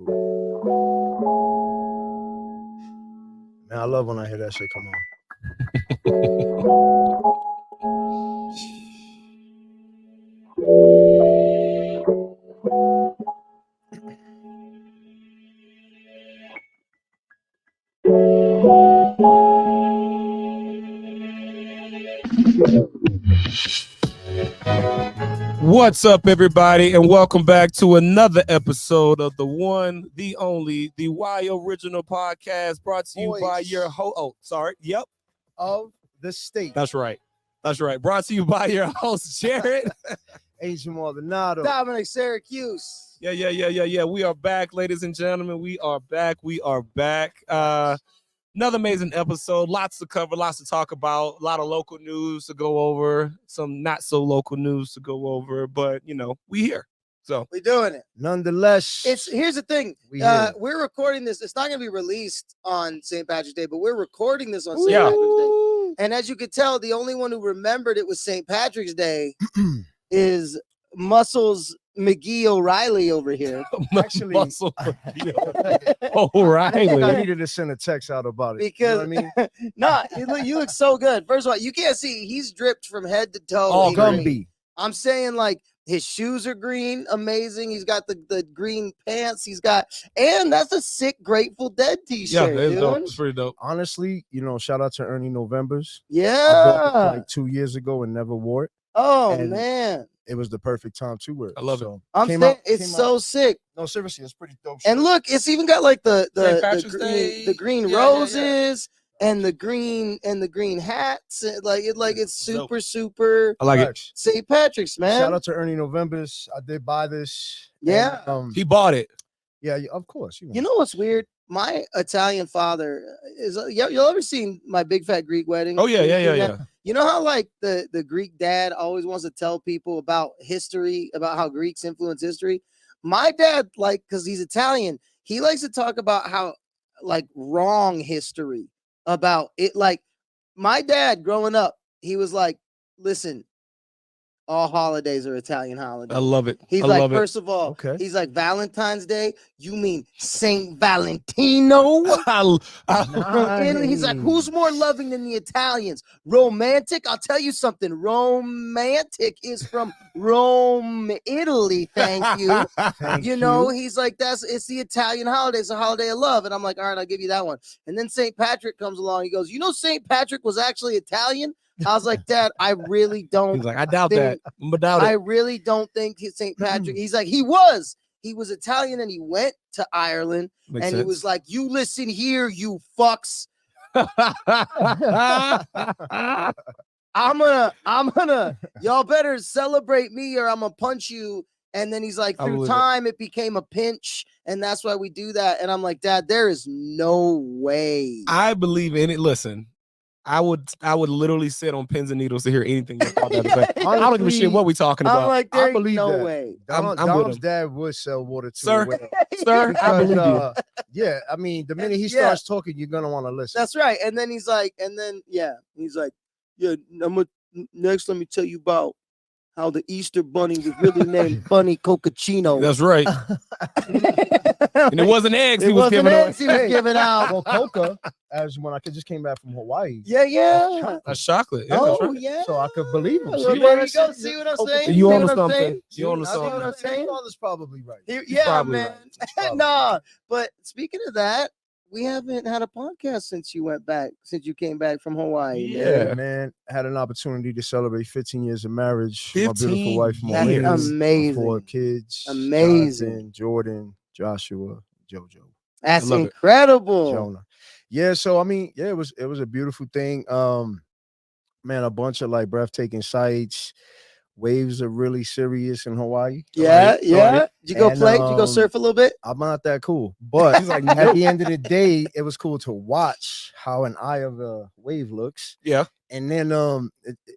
Man, I love when I hear that shit come on. What's up, everybody, and welcome back to another episode of the one, the only, the WyOriginal Podcast, brought to you by your Of the state. That's right. Brought to you by your host, Jared. Agent Maldonado. Dominic Syracuse. Yeah. We are back, ladies and gentlemen. We are back. Another amazing episode. Lots to cover, lots to talk about, a lot of local news to go over, some not so local news to go over, but we here. So we're doing it. Nonetheless, Here's the thing. We're recording this. It's not going to be released on St. Patrick's Day, but we're recording this on St. Patrick's Day. And as you could tell, the only one who remembered it was St. Patrick's Day is Muscles McGee O'Reilly over here. Actually, Muscle I O'Reilly. needed to send a text out about it. Because you know what I mean? you look so good. First of all, you can't see. He's dripped from head to toe. All Gumby. I'm saying, like, his shoes are green, amazing. He's got the green pants. And that's a sick Grateful Dead t-shirt. Yeah, it's dope. It's pretty dope. Honestly, shout out to Ernie Novembers. Yeah. I bought it like 2 years ago and never wore it. Oh, And man. It was the perfect time to wear it. I love it. I'm saying it's so sick. No, seriously, it's pretty dope. And look, it's even got like St. the green roses and the green hats. It's super. I like it. St. Patrick's, man. Shout out to Ernie Novembers. I did buy this. Yeah. And, He bought it. yeah, of course. You know what's weird? My Italian father is. Y'all ever seen My Big Fat Greek Wedding? Oh yeah. You know how like the Greek dad always wants to tell people about history, about how Greeks influence history? My dad, because he's Italian, he likes to talk about how wrong history about it. Like my dad growing up, he was like, listen, all holidays are Italian holidays. I love it. He's first of all, he's like, Valentine's Day, you mean Saint Valentino? And he's like, who's more loving than the Italians? Romantic? I'll tell you something. Romantic is from Rome, Italy. Thank you. He's like, it's the Italian holiday. It's a holiday of love. And I'm like, all right, I'll give you that one. And then St. Patrick comes along. He goes, St. Patrick was actually Italian? I was like, Dad, I really don't. He's like, I doubt that. I really don't think he's St. Patrick. He was Italian and he went to Ireland. Makes and sense. He was like, you listen here, you fucks. I'm gonna, y'all better celebrate me or I'm gonna punch you. And then he's like, through time, it became a pinch. And that's why we do that. And I'm like, Dad, there is no way. I believe in it. Listen. I would literally sit on pins and needles to hear anything your father had to say. I don't give a shit what we talking about. I'm like, there's no way. Dom's dad would sell water to sir. Sir, I believe you. Yeah, I mean, the minute he starts talking, you're gonna want to listen. That's right. And then he's like, he's like, next, let me tell you about how the Easter Bunny was really named Bunny Cocacino. That's right. And it wasn't eggs he was giving out. Well, coca, as when I just came back from Hawaii. Yeah. That's chocolate. Yeah, Oh, that's right. yeah. So I could believe him. Well, there you go. See what I'm saying? You See on what I'm something. saying? You on See what I'm something. saying? My father's probably right. Yeah, probably man. right. Nah, but speaking of that, we haven't had a podcast since you came back from Hawaii. Yeah, man. Had an opportunity to celebrate 15 years of marriage. 15 My beautiful wife, That's Maureen. amazing. 4 kids. Amazing. Jonathan, Jordan, Joshua, JoJo. That's I love incredible. Jonah. Yeah, so I mean, it was a beautiful thing. Man, a bunch of breathtaking sights. Waves are really serious in Hawaii. Yeah. Right? Did you go play? Did you go um, surf a little bit? I'm not that cool, but He's like, at the end of the day, it was cool to watch how an eye of a wave looks. Yeah. And then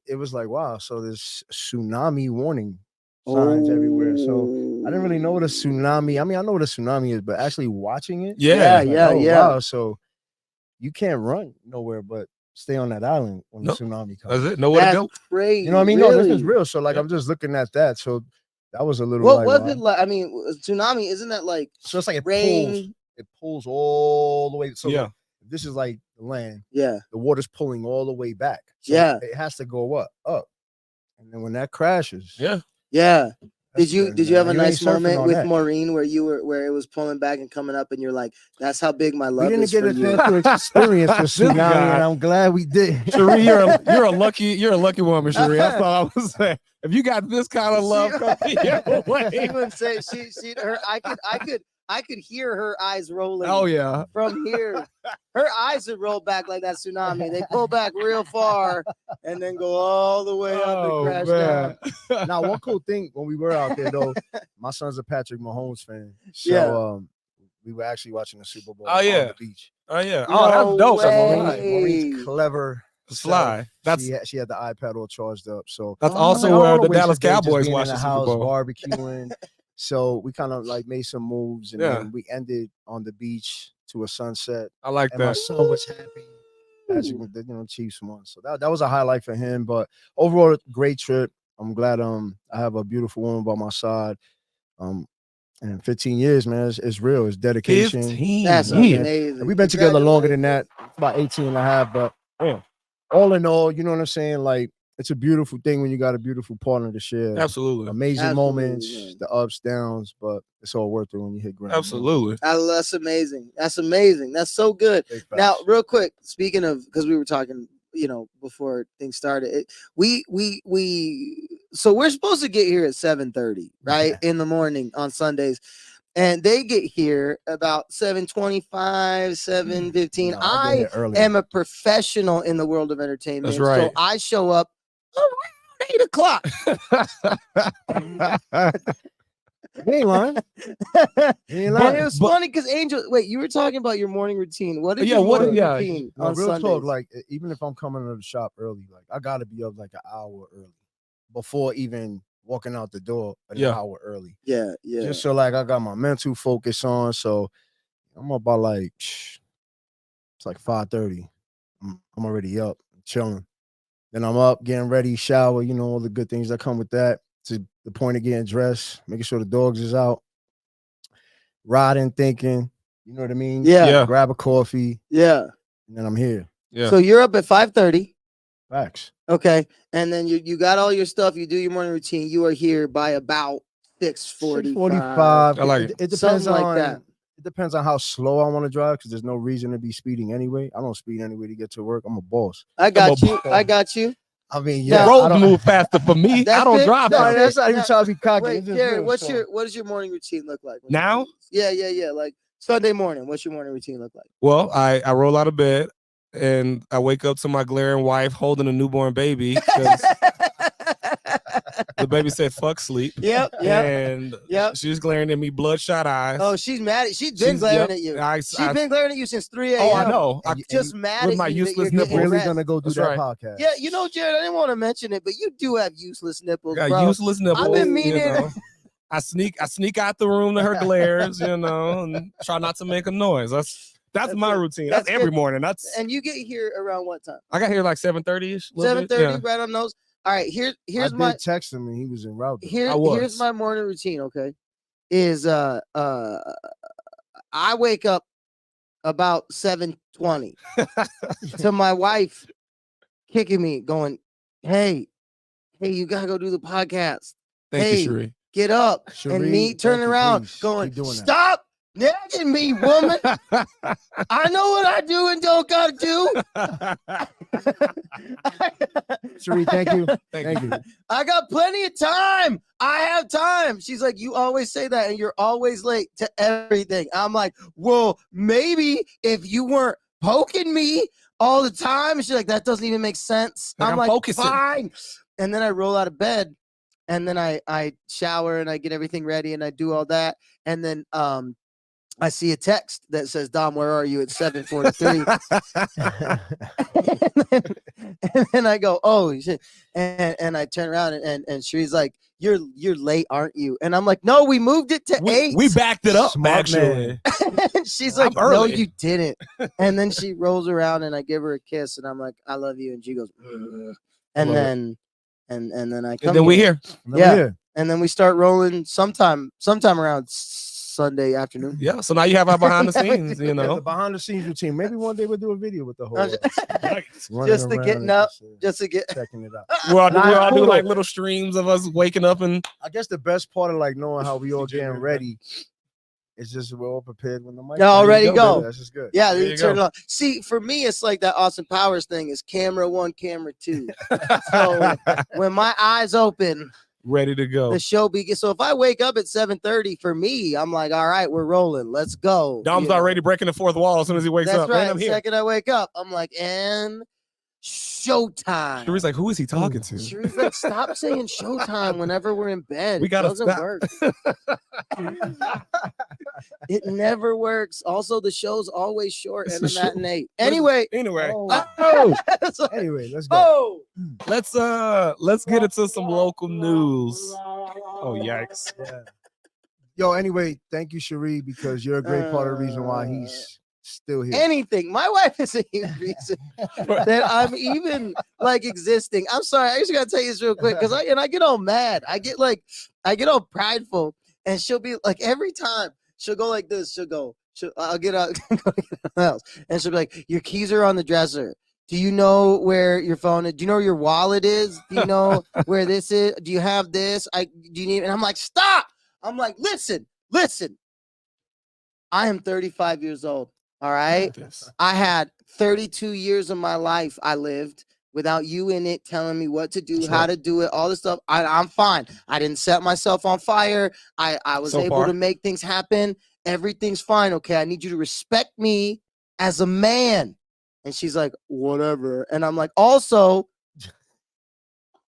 it was like, wow, so there's tsunami warning signs everywhere. So I didn't really know what a tsunami. I mean, I know what a tsunami is, but actually watching it, Yeah. Wow, so you can't run nowhere but stay on that island when the tsunami comes. That's it. Nowhere to go. Crazy. You know what I mean? Really? No, this is real. So I'm just looking at that. So that was a little. What was it like? I mean, tsunami, isn't that like so it's like it rain? pulls all the way. So yeah, this is like the land. Yeah, the water's pulling all the way back. So yeah, it has to go up, and then when that crashes, yeah. Did you have a nice moment with that. Maureen where it was pulling back and coming up, and you're like, "That's how big my love is for you." We didn't get a chance to experience the tsunami, and I'm glad we did. Cherie, you're a lucky woman, Cherie. That's all I was saying. If you got this kind of love coming your way, she would say I could hear her eyes rolling. Oh yeah, from here, her eyes would roll back like that tsunami. They pull back real far and then go all the way up and crash down. Now, one cool thing when we were out there though, my son's a Patrick Mahomes fan, so we were actually watching the Super Bowl on the beach. Oh yeah, No that's dope. Maureen's clever. Fly. She had the iPad all charged up. So that's also where the Dallas Cowboys watch the Super Bowl. Barbecuing. So we kind of like made some moves, and then we ended on the beach to a sunset. I like and that. My son was happy. The Chiefs won, so that was a highlight for him. But overall, great trip. I'm glad I have a beautiful woman by my side. And 15 years, man, it's real. It's dedication. 15 That's amazing. We've been together longer than that, about 18 and a half. But all in all, you know what I'm saying? Like, it's a beautiful thing when you got a beautiful partner to share. Absolutely. Amazing moments, the ups, downs, but it's all worth it when you hit ground. Absolutely. That's amazing. That's amazing. That's so good. Now, real quick, speaking of, because we were talking, before things started, so we're supposed to get here at 7:30, right? In the morning on Sundays. And they get here about 7:25, 7:15. No, I am a professional in the world of entertainment. That's right. So I show up around 8 o'clock. You ain't lying. And it was funny because Angel, wait, you were talking about your morning routine. What is your morning routine on real Sundays? Talk, like, even if I'm coming to the shop early, like, I got to be up like an hour early before even walking out the door an hour early. Yeah. Just so like I got my mental focus on. So I'm up by like it's like 5:30. I'm already up, chilling. Then I'm up, getting ready, shower, all the good things that come with that. To the point of getting dressed, making sure the dogs is out, riding, thinking, you know what I mean? Yeah. Grab a coffee. Yeah. And then I'm here. Yeah. So you're up at 5:30. Facts. Okay. And then you got all your stuff. You do your morning routine. You are here by about 6:45. 6:45. I like it. It depends Something on like that. It depends on how slow I want to drive because there's no reason to be speeding anyway. I don't speed anyway to get to work. I'm a boss. I got you. I mean, roads move faster for me. I don't drive. No, that's not even trying to be cocky. Wait, Jared, what does your morning routine look like now? Yeah. Like Sunday morning. What's your morning routine look like? Well, I roll out of bed and I wake up to my glaring wife holding a newborn baby. The baby said, "Fuck sleep." Yep. And she's glaring at me, bloodshot eyes. Oh, she's mad. She's been glaring at you. She's been glaring at you since 3 a.m. Oh, I know. I'm just mad with at my you useless that you're nipples. Really gonna go do that podcast? Yeah, Jared, I didn't want to mention it, but you do have useless nipples, got bro. useless nipples. I've been meaning. I sneak out the room to her glares, and try not to make a noise. That's my routine. That's every morning. And you get here around what time? I got here like 7:30ish. 7:30, right on those. All right, here's my text him and he was en route. Here's my morning routine. Okay, is I wake up about 7:20 to my wife kicking me, going, "Hey, you gotta go do the podcast. Thank you, Cherie. Get up." Cherie, and me turning around, going, "Stop nagging me, woman. I know what I do and don't gotta do." Cherie, thank you. Thank you. I got plenty of time. I have time. She's like, "You always say that and you're always late to everything." I'm like, "Well, maybe if you weren't poking me all the time." And she's like, "That doesn't even make sense." I'm like, focusing. Fine. And then I roll out of bed and then I shower and I get everything ready and I do all that. And then I see a text that says, "Dom, where are you?" at 7:43. and then I go, "Oh shit!" And I turn around and she's like, "You're late, aren't you?" And I'm like, "No, we moved it to 8. We backed it up, Smart actually." And she's like, "No, you didn't." And then she rolls around and I give her a kiss and I'm like, "I love you." And she goes, "Ugh." And and then I come. And then we here. Yeah, and then we start rolling sometime around Sunday afternoon. Yeah, so now you have our behind the scenes, you know. The behind the scenes routine. Maybe one day we'll do a video with the whole just to getting up, just to get checking it out. We'll all do like little streams of us waking up, and I guess the best part of like knowing how we all getting ready is just we're all prepared when the mic. Already go. That's just good. Yeah, you turn it on. See, for me, it's like that Austin Powers thing is camera 1, camera 2. So when my eyes open, ready to go. the show begins. So if I wake up at 7:30, for me, I'm like, all right, we're rolling. Let's go. Dom's already breaking the fourth wall as soon as he wakes That's up. right. Man, I'm The here. second I wake up, I'm like, and showtime. Cherie's like, who is he talking to? Cherie's like, stop saying showtime whenever we're in bed. We gotta doesn't stop. work. It never works. Also, the show's always short and a matinee. Anyway. Anyway, Anyway, let's go. Let's get into some local news. Oh, yikes. Yeah. Yo, anyway, thank you, Cherie, because you're a great part of the reason why he's still here. Anything. My wife is a huge reason that I'm even like existing. I'm sorry. I just gotta tell you this real quick because I get all mad. I get all prideful, and she'll be like, every time she'll go like this. I'll get out, go to the house, and she'll be like, your keys are on the dresser. Do you know where your phone is? Do you know where your wallet is? Do you know where this is? Do you have this? Do you need? And I'm like, stop. I'm like, listen. I am 35 years old. All right. I had 32 years of my life I lived without you in it telling me what to do, how to do it, all this stuff. I'm fine. I didn't set myself on fire. I was able to make things happen. Everything's fine. Okay. I need you to respect me as a man. And she's like, whatever. And I'm like, also,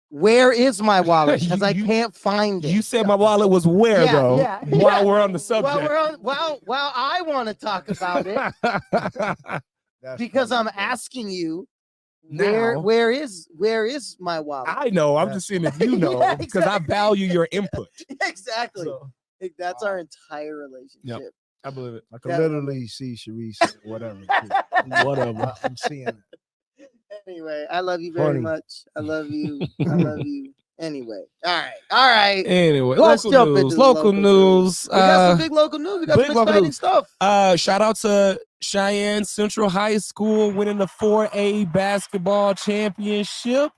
where is my wallet? Because I can't find it. You said my wallet was where, though? Yeah. While we're on the subject. While I want to talk about it. Because I'm asking you, where is my wallet? I know. I'm just saying if you know, because I value your input. Exactly. So, that's our entire relationship. Yep. I believe it. I can literally see Cherie whatever. Whatever. I'm seeing it. Anyway, I love you very much. I love you. I love you. Anyway, all right. Anyway, local news. We got some big local news. We got some exciting stuff. Shout out to Cheyenne Central High School winning the 4A basketball championship.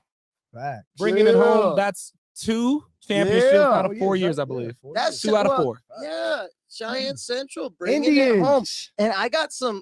Bringing it home. That's 2 championships out of 4 years, I believe. That's 2 out of 4. Yeah, Cheyenne Central bringing it home. And I got some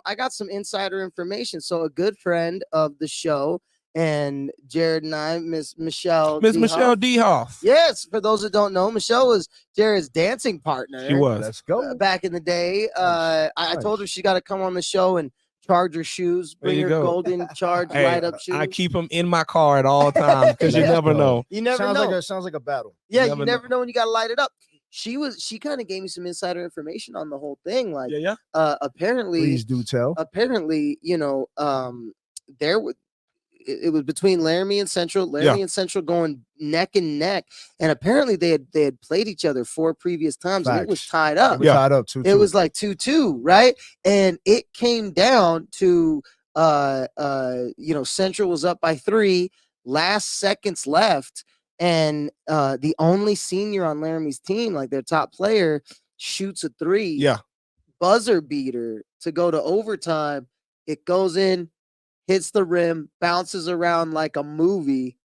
insider information. So a good friend of the show and Jared and I, Miss Michelle Dehoff. Yes, for those that don't know, Michelle was Jared's dancing partner. She was. Let's go. Back in the day, I told her she got to come on the show and charge her shoes, bring her golden charge light up shoes. I keep them in my car at all times because you never know. You never know. Sounds like a battle. Yeah, you never know when you got to light it up. She kind of gave me some insider information on the whole thing. Like, apparently, please do tell. Apparently, it was between Laramie and Central. Laramie and Central going neck and neck, and apparently they had played each other 4 previous times, and it was tied up. Tied up 2-2. It was like 2-2, right? And it came down to Central was up by 3, last seconds left. And the only senior on Laramie's team, like their top player, shoots a 3. Yeah. Buzzer beater to go to overtime. It goes in, hits the rim, bounces around like a movie,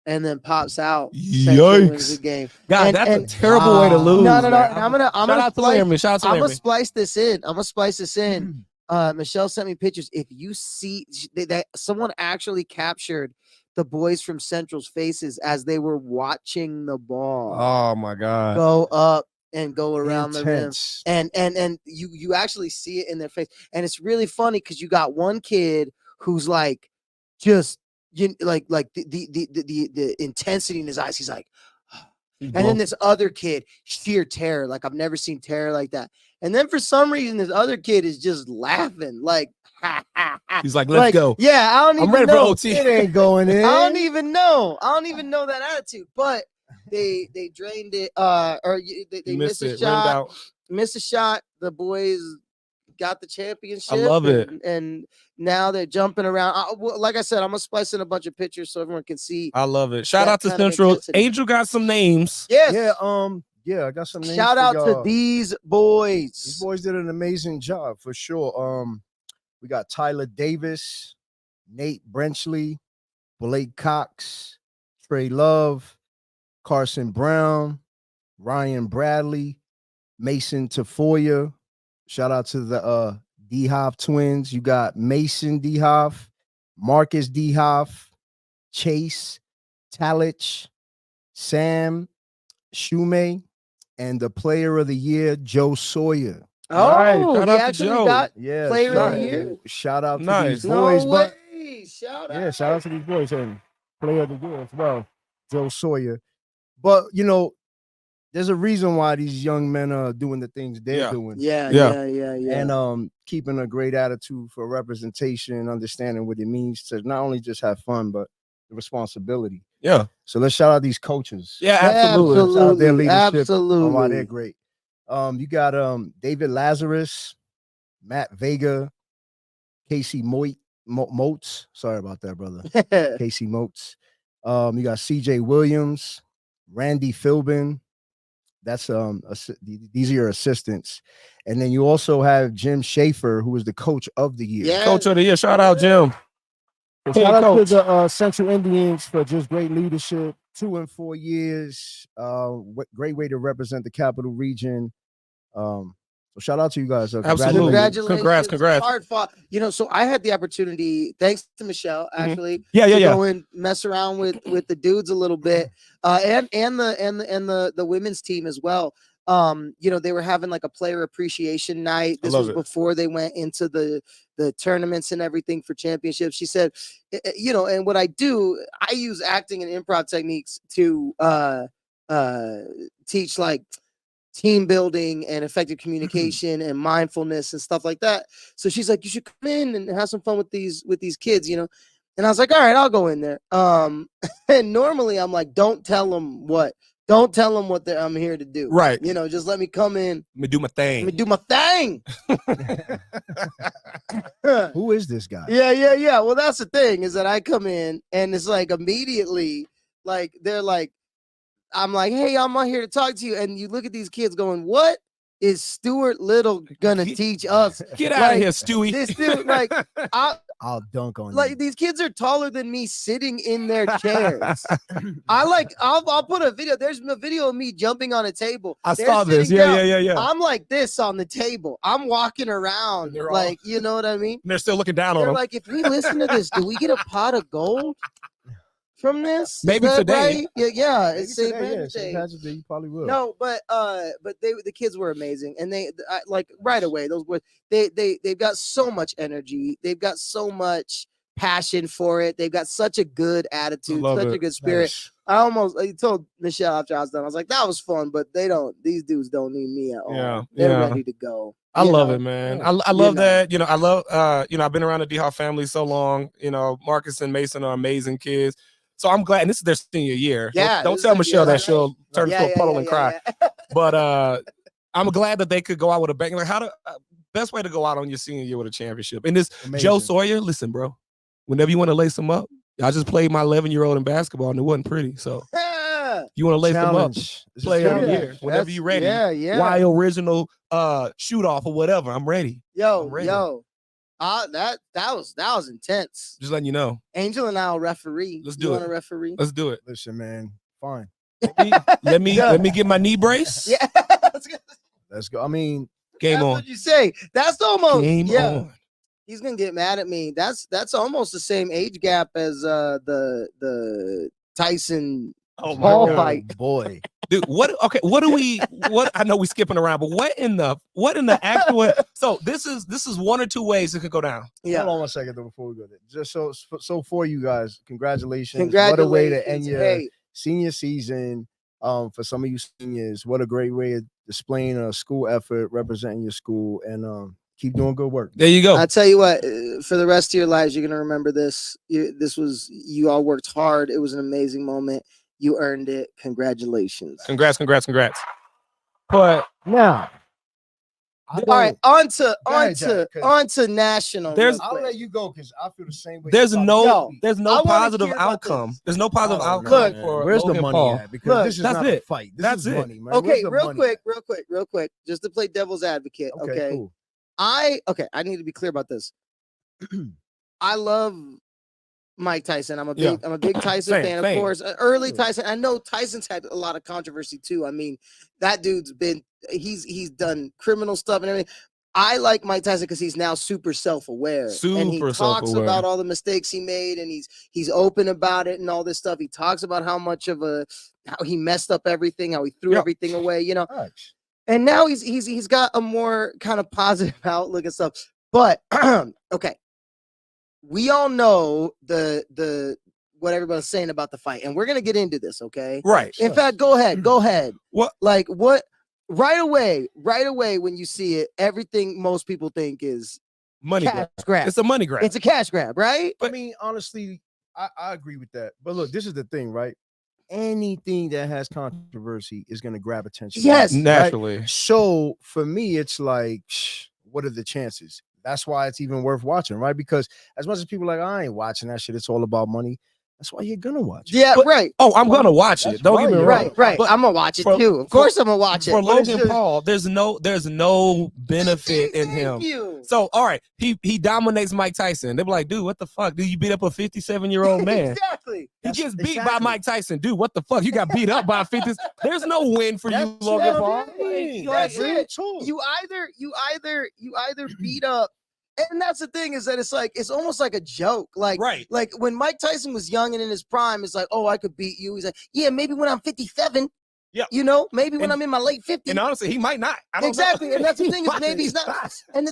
and then pops out. Yikes. The game. God, that's a terrible way to lose. No. I'm gonna splice this in. Michelle sent me pictures. If you see that someone actually captured the boys from Central's faces as they were watching the ball. Oh my God. Go up and go around the rim. And you actually see it in their face. And it's really funny because you got one kid who's like just the intensity in his eyes. He's like, and then this other kid, sheer terror. Like I've never seen terror like that. And then for some reason, this other kid is just laughing like, he's like, let's go. Yeah, I don't even know. I'm ready for OT. It ain't going in. I don't even know that attitude. But they drained it. Or they missed a shot. Missed a shot. The boys got the championship. I love it. And now they're jumping around. Like I said, I'm gonna splice in a bunch of pictures so everyone can see. I love it. Shout out to Central. Angel got some names. Yes. Yeah, I got some names. Shout out to these boys. These boys did an amazing job for sure. We got Tyler Davis, Nate Brenchley, Blake Cox, Trey Love, Carson Brown, Ryan Bradley, Mason Tafoya. Shout out to the D-Hoff twins. You got Mason D-Hoff, Marcus D-Hoff, Chase, Talich, Sam Shume, and the player of the year, Joe Sawyer. Oh, right. Shout out to Joe. Got player of the year. Shout out to these boys. No way. Shout out to these boys and player of the year as well, Joe Sawyer. But you know, there's a reason why these young men are doing the things they're doing. Yeah. And keeping a great attitude for representation, understanding what it means to not only just have fun, but the responsibility. Yeah. So let's shout out these coaches. Yeah, absolutely. Shout out their leadership. Absolutely. Why they're great. You got David Lazarus, Matt Vega, Casey Moats. Sorry about that, brother. Casey Moats. You got CJ Williams, Randy Philbin. That's these are your assistants. And then you also have Jim Schaefer, who is the coach of the year. Yeah. Coach of the year. Shout out, Jim. Shout out to the Central Indians for just great leadership. 2 and 4 years. Great way to represent the capital region. So shout out to you guys. Absolutely. Congratulations. Congrats. Hard fought. You know, so I had the opportunity, thanks to Michelle, actually, to go and mess around with the dudes a little bit, and the women's team as well. You know, they were having like a player appreciation night. This was before they went into the tournaments and everything for championships. She said, you know, and what I do, I use acting and improv techniques to teach like team building and effective communication and mindfulness and stuff like that. So she's like, you should come in and have some fun with these kids, you know? And I was like, all right, I'll go in there. And normally I'm like, don't tell them what I'm here to do. Right. You know, just let me come in. Let me do my thing. Who is this guy? Yeah. Well, that's the thing, is that I come in and it's like immediately, like, they're like, I'm like, hey, I'm out here to talk to you. And you look at these kids going, what is Stuart Little gonna teach us? Get out of here, Stewie. This dude, like, I'll dunk on like you. these kids are taller than me sitting in their chairs. I'll put a video. There's a video of me jumping on a table. I saw this. Yeah. I'm like this on the table. I'm walking around like, you know what I mean? They're still looking down on them. Like, if we listen to this, do we get a pot of gold from this? Maybe today. Right? Yeah. It's St. Patrick's Day. You probably will. No, but the kids were amazing, and they like right away. Those boys, they've got so much energy. They've got so much passion for it. They've got such a good attitude, such a good spirit. Nice. I told Michelle after I was done, I was like, that was fun, but these dudes don't need me at all. Yeah, they're ready to go. I love it, man. I love that. You know, I love I've been around the D-Hoff family so long. You know, Marcus and Mason are amazing kids. So I'm glad, and this is their senior year. Yeah, don't tell Michelle that she'll turn into a puddle and cry. But I'm glad that they could go out with a bang. Like, best way to go out on your senior year with a championship. And this Joe Sawyer, listen, bro, whenever you want to lace them up, I just played my 11-year-old in basketball and it wasn't pretty. So you want to lace them up, play every year, whenever you're ready. Yeah. WyOriginal shoot off or whatever. I'm ready. Yo. That was intense. Just letting you know. Angel and I'll referee. Let's do it. Want to referee? Let's do it. Listen, man. Fine. Let me get my knee brace. Yeah. Let's go. I mean, game on. What you say? That's almost game on. He's gonna get mad at me. That's almost the same age gap as the Tyson Paul fight. Boy. Dude, what I know we're skipping around, but what in the actual so this is one or two ways it could go down. Yeah. Hold on 1 second though before we go there. Just so for you guys, congratulations. What a way to end your senior season. For some of you seniors, what a great way of displaying a school effort, representing your school, and keep doing good work. There you go. I'll tell you what, for the rest of your lives, you're gonna remember this. You all worked hard. It was an amazing moment. You earned it. Congratulations. Congrats. But now, All right, on to national. I'll let you go because I feel the same way. There's no positive outcome. There's no positive outcome. Look, where's the money at? Because this is not a fight. This is money, man. Okay, real quick, just to play devil's advocate. Okay, cool. I need to be clear about this. I love Mike Tyson. I'm a big Tyson fan, of course. Early Tyson. I know Tyson's had a lot of controversy too. I mean, that dude's he's done criminal stuff and everything. I like Mike Tyson because he's now super self-aware. And he talks about all the mistakes he made, and he's open about it and all this stuff. He talks about how he messed up everything, how he threw everything away, you know. Nice. And now he's got a more kind of positive outlook and stuff. But okay. We all know the what everybody's saying about the fight, and we're gonna get into this, okay? Right. In fact, go ahead. What? Like what? Right away, when you see it, everything most people think is money grab. It's a money grab. It's a cash grab, right? I mean, honestly, I agree with that. But look, this is the thing, right? Anything that has controversy is gonna grab attention. Yes, naturally. Right? So for me, it's like, what are the chances? That's why it's even worth watching, right? Because as much as people are like, I ain't watching that shit, it's all about money. That's why you're gonna watch it. Yeah, right. Oh, I'm gonna watch it. Don't get me wrong. Right. But I'm gonna watch it too. Of course, I'm gonna watch it. For Logan Paul, there's no benefit in him. So, all right, he dominates Mike Tyson. They're like, dude, what the fuck? Dude, you beat up a 57-year-old man? Exactly. He gets beat by Mike Tyson. Dude, what the fuck? You got beat up by a 50. There's no win for you, Logan Paul. That's it. You either beat up. And that's the thing is that it's almost like a joke. Like when Mike Tyson was young and in his prime, it's like, oh, I could beat you. He's like, yeah, maybe when I'm 57. Yeah, you know, maybe when I'm in my late 50s. And honestly, he might not. I don't know. And that's the thing is maybe he's not. And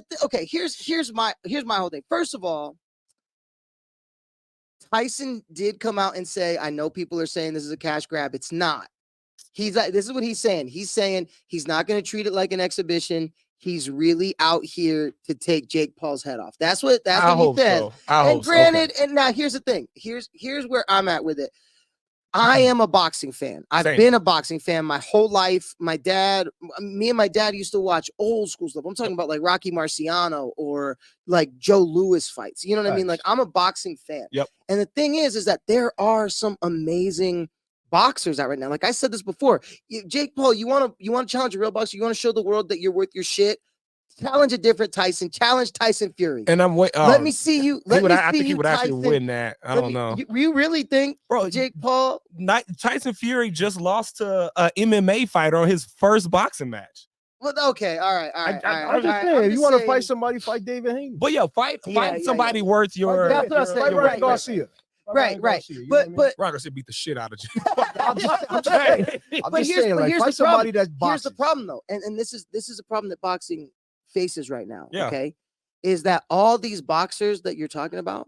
here's my whole thing. First of all, Tyson did come out and say, I know people are saying this is a cash grab. It's not. He's like, this is what he's saying. He's saying he's not going to treat it like an exhibition. He's really out here to take Jake Paul's head off. That's what he said. So. And granted, and now here's the thing. Here's where I'm at with it. I am a boxing fan. I've been a boxing fan my whole life. Me and my dad used to watch old school stuff. I'm talking about like Rocky Marciano or like Joe Louis fights. You know what I mean? Like I'm a boxing fan. Yep. And the thing is that there are some amazing boxers out right now. Like I said this before, Jake Paul, you want to challenge a real boxer? You want to show the world that you're worth your shit? Challenge a different Tyson. Challenge Tyson Fury. And I'm waiting. Let me see you. I think he would actually win that. I don't know. You really think, bro? Jake Paul, Tyson Fury just lost to an MMA fighter on his first boxing match. Well, okay, all right. I'm just saying, if you want to fight somebody, fight David Haney. But fight somebody worth your. That's what I said. Right, Garcia. Right. But Garcia beat the shit out of you. I'm just saying, like, here's somebody that's boxing. Here's the problem, though, and this is a problem that boxing faces right now. Yeah. Okay, is that all these boxers that you're talking about,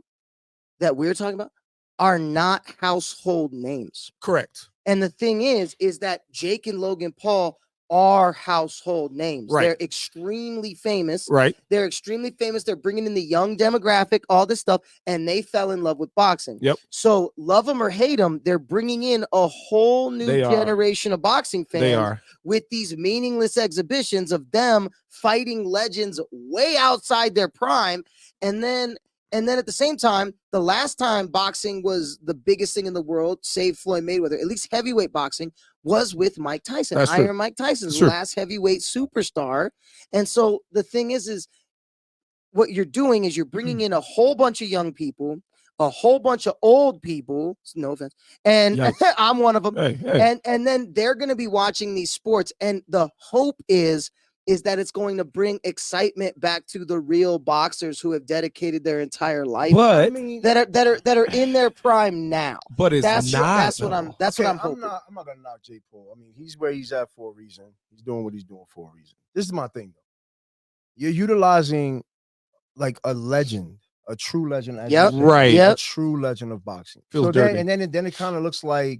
that we're talking about, are not household names. Correct. And the thing is that Jake and Logan Paul are household names. Right. They're extremely famous. Right. They're extremely famous. They're bringing in the young demographic, all this stuff, and they fell in love with boxing. Yep. So love them or hate them, they're bringing in a whole new generation of boxing fans. They are. With these meaningless exhibitions of them fighting legends way outside their prime, and then at the same time, the last time boxing was the biggest thing in the world, save Floyd Mayweather, at least heavyweight boxing, was with Mike Tyson. That's Iron true. Mike Tyson's That's last heavyweight superstar. And so the thing is what you're doing is you're bringing in a whole bunch of young people, a whole bunch of old people, no offense, and I'm one of them. Hey. And then they're going to be watching these sports. And the hope is that it's going to bring excitement back to the real boxers who have dedicated their entire life, but that are in their prime now. But that's what I'm hoping. I'm not gonna knock Jake Paul. I mean, he's where he's at for a reason. He's doing what he's doing for a reason. This is my thing, though. You're utilizing like a legend, a true legend, as a true legend of boxing. Feels dirty. Then it kind of looks like.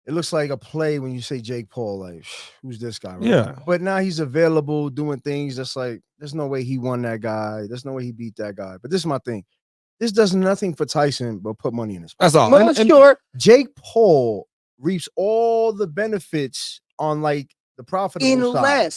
It looks like a play when you say Jake Paul, like, who's this guy? Right? Yeah. But now he's available doing things that's like, there's no way he won that guy. There's no way he beat that guy. But this is my thing. This does nothing for Tyson but put money in his pocket. That's all. Well, and sure. Jake Paul reaps all the benefits on like the profitable side.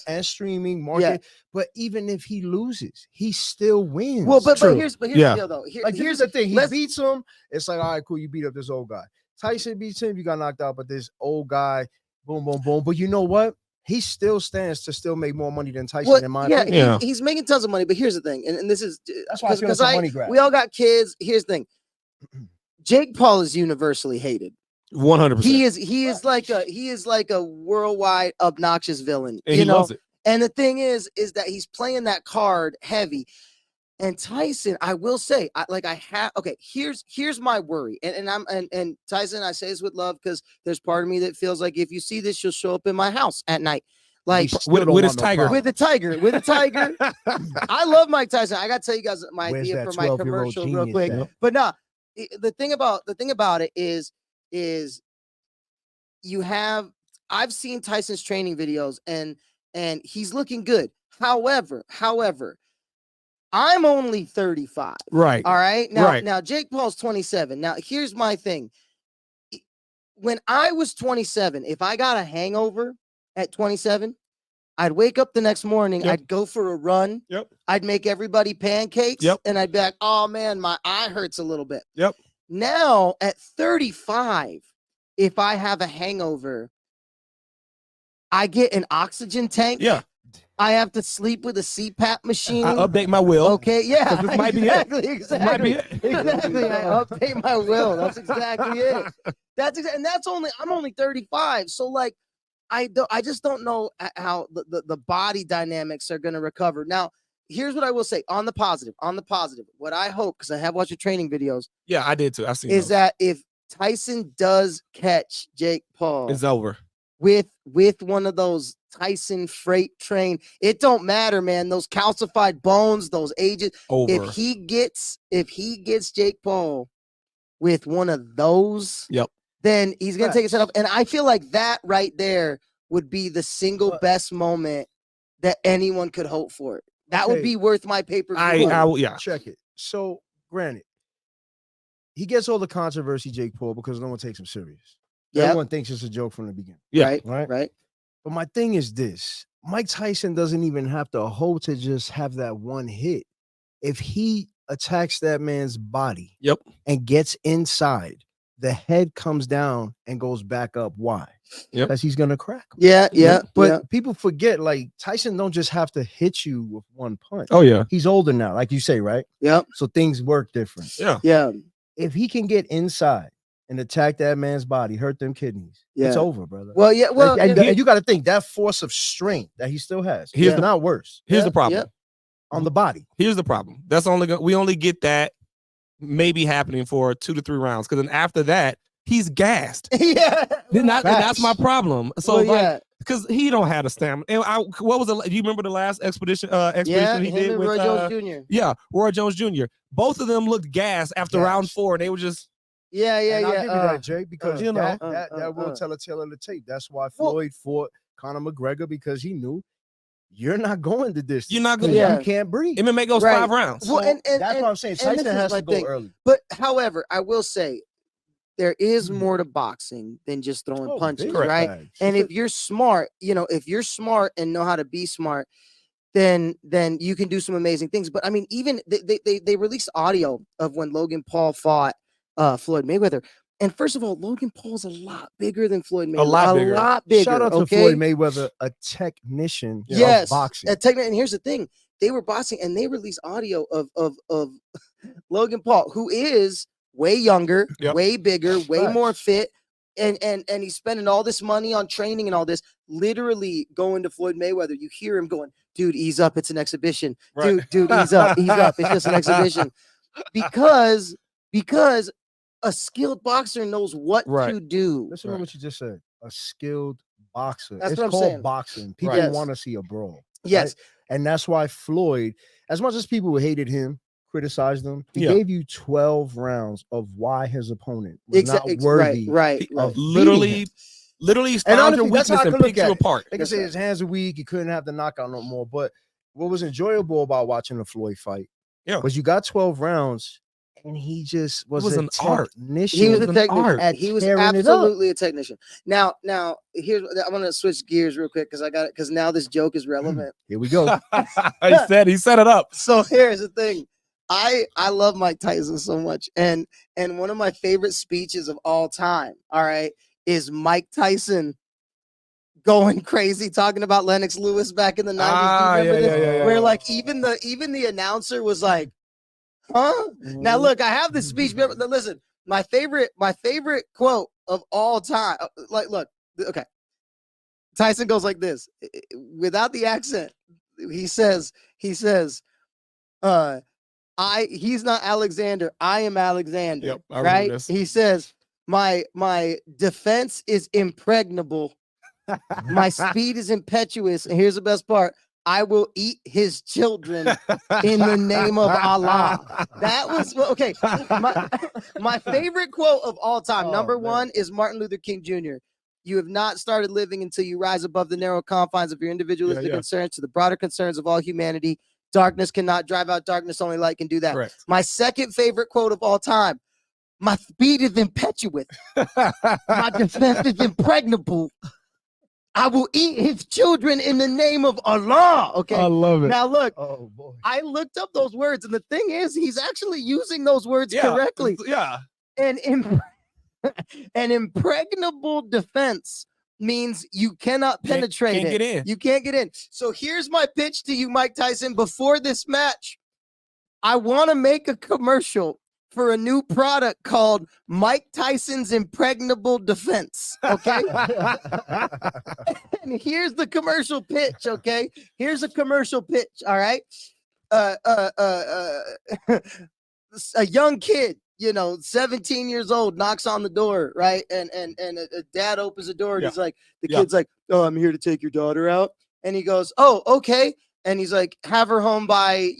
And streaming market. Yeah. But even if he loses, he still wins. Well, but here's the deal though. Here's the thing. He beats him. It's like, all right, cool. You beat up this old guy. Tyson beats him. You got knocked out, but this old guy, boom, boom, boom. But you know what? He still stands to still make more money than Tyson, in my opinion. He's making tons of money. But here's the thing, and this is that's why because money grab. We all got kids. Here's the thing: Jake Paul is universally hated. 100%. He is like a worldwide obnoxious villain. And he loves it. And the thing is that he's playing that card heavy. And Tyson, I will say, here's my worry. And Tyson, I say this with love because there's part of me that feels like if you see this, you'll show up in my house at night. Like with his tiger. With the tiger. I love Mike Tyson. I gotta tell you guys my idea for my commercial real quick. But no, the thing about it is I've seen Tyson's training videos and he's looking good. However, I'm only 35. Right. All right. Now Jake Paul's 27. Now, here's my thing. When I was 27, if I got a hangover at 27, I'd wake up the next morning. I'd go for a run. I'd make everybody pancakes. And I'd be like, oh man, my eye hurts a little bit. Now at 35, if I have a hangover, I get an oxygen tank. I have to sleep with a CPAP machine. I update my will. Okay, yeah, this might be it. Exactly. I update my will. That's exactly it. I'm only 35. So like, I just don't know how the body dynamics are going to recover. Now, here's what I will say on the positive. What I hope, because I have watched your training videos. Yeah, I did too. I've seen is that if Tyson does catch Jake Paul, it's over. With one of those Tyson freight train, it don't matter, man. Those calcified bones, those ages. Over. If he gets Jake Paul with one of those, then he's gonna take his head off. And I feel like that right there would be the single best moment that anyone could hope for. That would be worth my pay-per-view. Check it. So, granted, he gets all the controversy, Jake Paul, because no one takes him serious. Everyone thinks it's a joke from the beginning. Right. But my thing is this: Mike Tyson doesn't even have to hope to just have that one hit. If he attacks that man's body, and gets inside, the head comes down and goes back up. Why? Because he's gonna crack him. But people forget, like Tyson don't just have to hit you with one punch. Oh yeah, he's older now, like you say, right? So things work different. If he can get inside and attack that man's body, hurt them kidneys, it's over, brother. Well, and you got to think that force of strength that he still has. He's not worse. Here's the problem on the body. Here's the problem. That's we only get that maybe happening for 2 to 3 rounds, because then after that he's gassed. And that's my problem. So because he don't have the stamina. And what was it? Do you remember the last expedition he did with Roy Jones Jr.? Yeah, Roy Jones Jr. Both of them looked gassed after round 4, and they were just. And I'll give you that, Jay, because that will tell a tale of the tape. That's why Floyd fought Conor McGregor, because he knew you're not going the distance. You're not going. You can't breathe. MMA goes 5 rounds. Well, and that's what I'm saying. Tyson has to go early. But however, I will say there is more to boxing than just throwing punches, right? And if you're smart, and know how to be smart, then you can do some amazing things. But I mean, even they released audio of when Logan Paul fought Floyd Mayweather. And first of all, Logan Paul's a lot bigger than Floyd Mayweather. A lot bigger. Shout out to Floyd Mayweather, a technician of boxing. And here's the thing. They were boxing and they released audio of Logan Paul, who is way younger, way bigger, way more fit. And he's spending all this money on training and all this, literally going to Floyd Mayweather. You hear him going, dude, ease up. It's an exhibition. Dude, ease up. It's just an exhibition. Because a skilled boxer knows what to do. Listen to what you just said. A skilled boxer. That's it's what I'm called saying. Boxing. People want to see a brawl. Yes. Right? And that's why Floyd, as much as people hated him, criticized him, he gave you 12 rounds of why his opponent was not worthy of literally found your weakness and picked you apart. They can say his hands are weak, he couldn't have the knockout no more. But what was enjoyable about watching the Floyd fight was you got 12 rounds and he just was an art. technician. He was a technician. He was absolutely a technician. Now, here's I'm gonna switch gears real quick because now this joke is relevant. Here we go. he set it up. So here's the thing. I love Mike Tyson so much, and one of my favorite speeches of all time, all right, is Mike Tyson going crazy talking about Lennox Lewis back in the 90s. Where like even the announcer was like, huh? Now look, I have this speech. Listen, my favorite quote of all time. Like, look, okay. Tyson goes like this without the accent. He says, he's not Alexander. I am Alexander. Yep, right? He says, my defense is impregnable. My speed is impetuous. And here's the best part. I will eat his children in the name of Allah. That was okay. My favorite quote of all time. Number one is Martin Luther King Jr. You have not started living until you rise above the narrow confines of your individualistic concerns to the broader concerns of all humanity. Darkness cannot drive out darkness. Only light can do that. Correct. My second favorite quote of all time. My speed is impetuous. My defense is impregnable. I will eat his children in the name of Allah. Okay. I love it. Now look, I looked up those words, and the thing is, he's actually using those words correctly. Yeah. And an impregnable defense means you cannot penetrate can't get in. You can't get in. So here's my pitch to you, Mike Tyson. Before this match, I want to make a commercial for a new product called Mike Tyson's Impregnable Defense. Okay. And here's the commercial pitch. Okay. Here's a commercial pitch. All right. A young kid, 17 years old, knocks on the door, right? And a dad opens the door, and he's like, kid's like, oh, I'm here to take your daughter out. And he goes, oh, okay. And he's like, have her home by,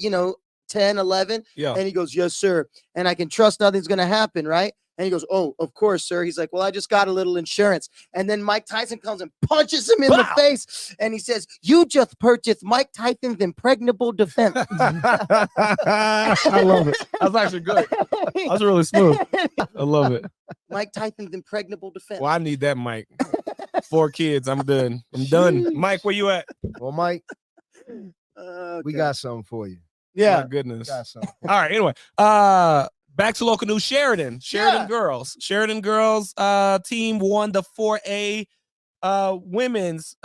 10, 11. Yeah. And he goes, yes, sir. And I can trust nothing's going to happen, right? And he goes, oh, of course, sir. He's like, well, I just got a little insurance. And then Mike Tyson comes and punches him in the face. And he says, you just purchased Mike Tyson's Impregnable Defense. I love it. That's actually good. That's really smooth. I love it. Mike Tyson's Impregnable Defense. Well, I need that, Mike. 4 kids. I'm done. Mike, where you at? Well, Mike, we got something for you. Yeah. My goodness. All right. Anyway, back to local news. Sheridan girls. Sheridan girls team won the 4A women's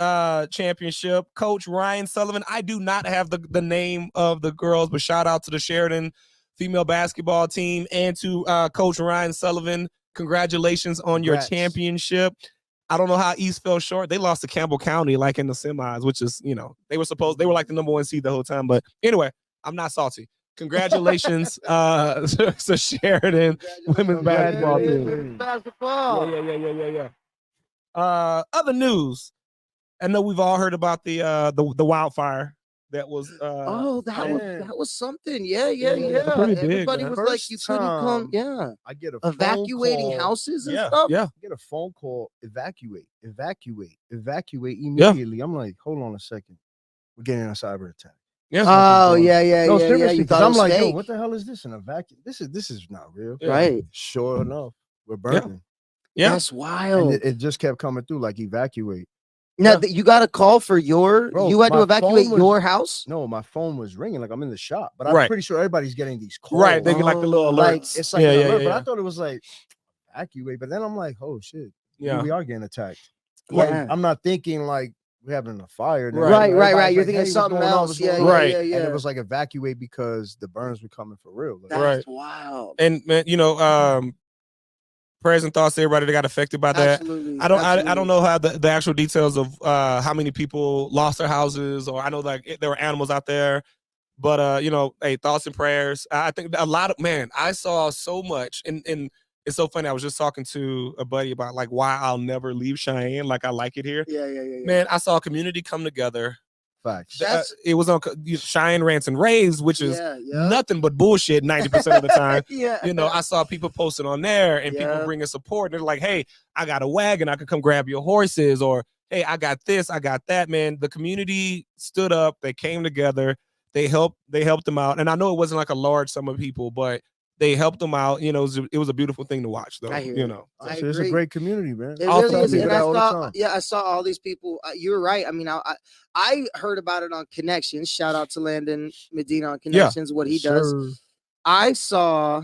championship. Coach Ryan Sullivan. I do not have the name of the girls, but shout out to the Sheridan female basketball team and to Coach Ryan Sullivan. Congratulations on your championship. I don't know how East fell short. They lost to Campbell County like in the semis, which is, they were like the number 1 seed the whole time. But anyway, I'm not salty. Congratulations to Sheridan women's basketball team. Yeah. Other news. I know we've all heard about the wildfire that was that was something. Yeah. Everybody was like, you couldn't come. Yeah. I get a evacuating houses and stuff. Yeah. I get a phone call, evacuate immediately. I'm like, hold on a second. We're getting a cyber attack. Yeah. Oh, yeah. You thought I'm like, yo, what the hell is this? An evacuation? This is not real. Yeah. Right. Sure enough, we're burning. Yeah. That's wild. And it just kept coming through like evacuate. Now you got a call for you had to evacuate your house? No, my phone was ringing like I'm in the shop, but I'm pretty sure everybody's getting these calls. Right. They get like the little alerts. It's like an alert, but I thought it was like evacuate, but then I'm like, oh shit. Yeah. We are getting attacked. Like, I'm not thinking like we're having a fire. Right. You're thinking something else. Yeah. And it was like evacuate because the burns were coming for real. Like, that's wild. And prayers and thoughts to everybody that got affected by that. Absolutely. I don't know how the actual details of how many people lost their houses, or I know like there were animals out there, but hey, thoughts and prayers. I think a lot of I saw so much, and it's so funny. I was just talking to a buddy about like why I'll never leave Cheyenne. Like I like it here. Yeah. Man, I saw a community come together. Facts. It was on Cheyenne Rants and Raves, which is nothing but bullshit 90% of the time. I saw people posting on there and people bringing support. They're like, hey, I got a wagon. I could come grab your horses. Or, hey, I got this. I got that, man. The community stood up. They came together. They helped them out. And I know it wasn't like a large sum of people, but They helped them out. You know, it was a beautiful thing to watch, though. You know, it's a great community, man. It really is. And I saw all these people. You were right. I mean, I heard about it on Connections. Shout out to Landon Medina on Connections, what he does. I saw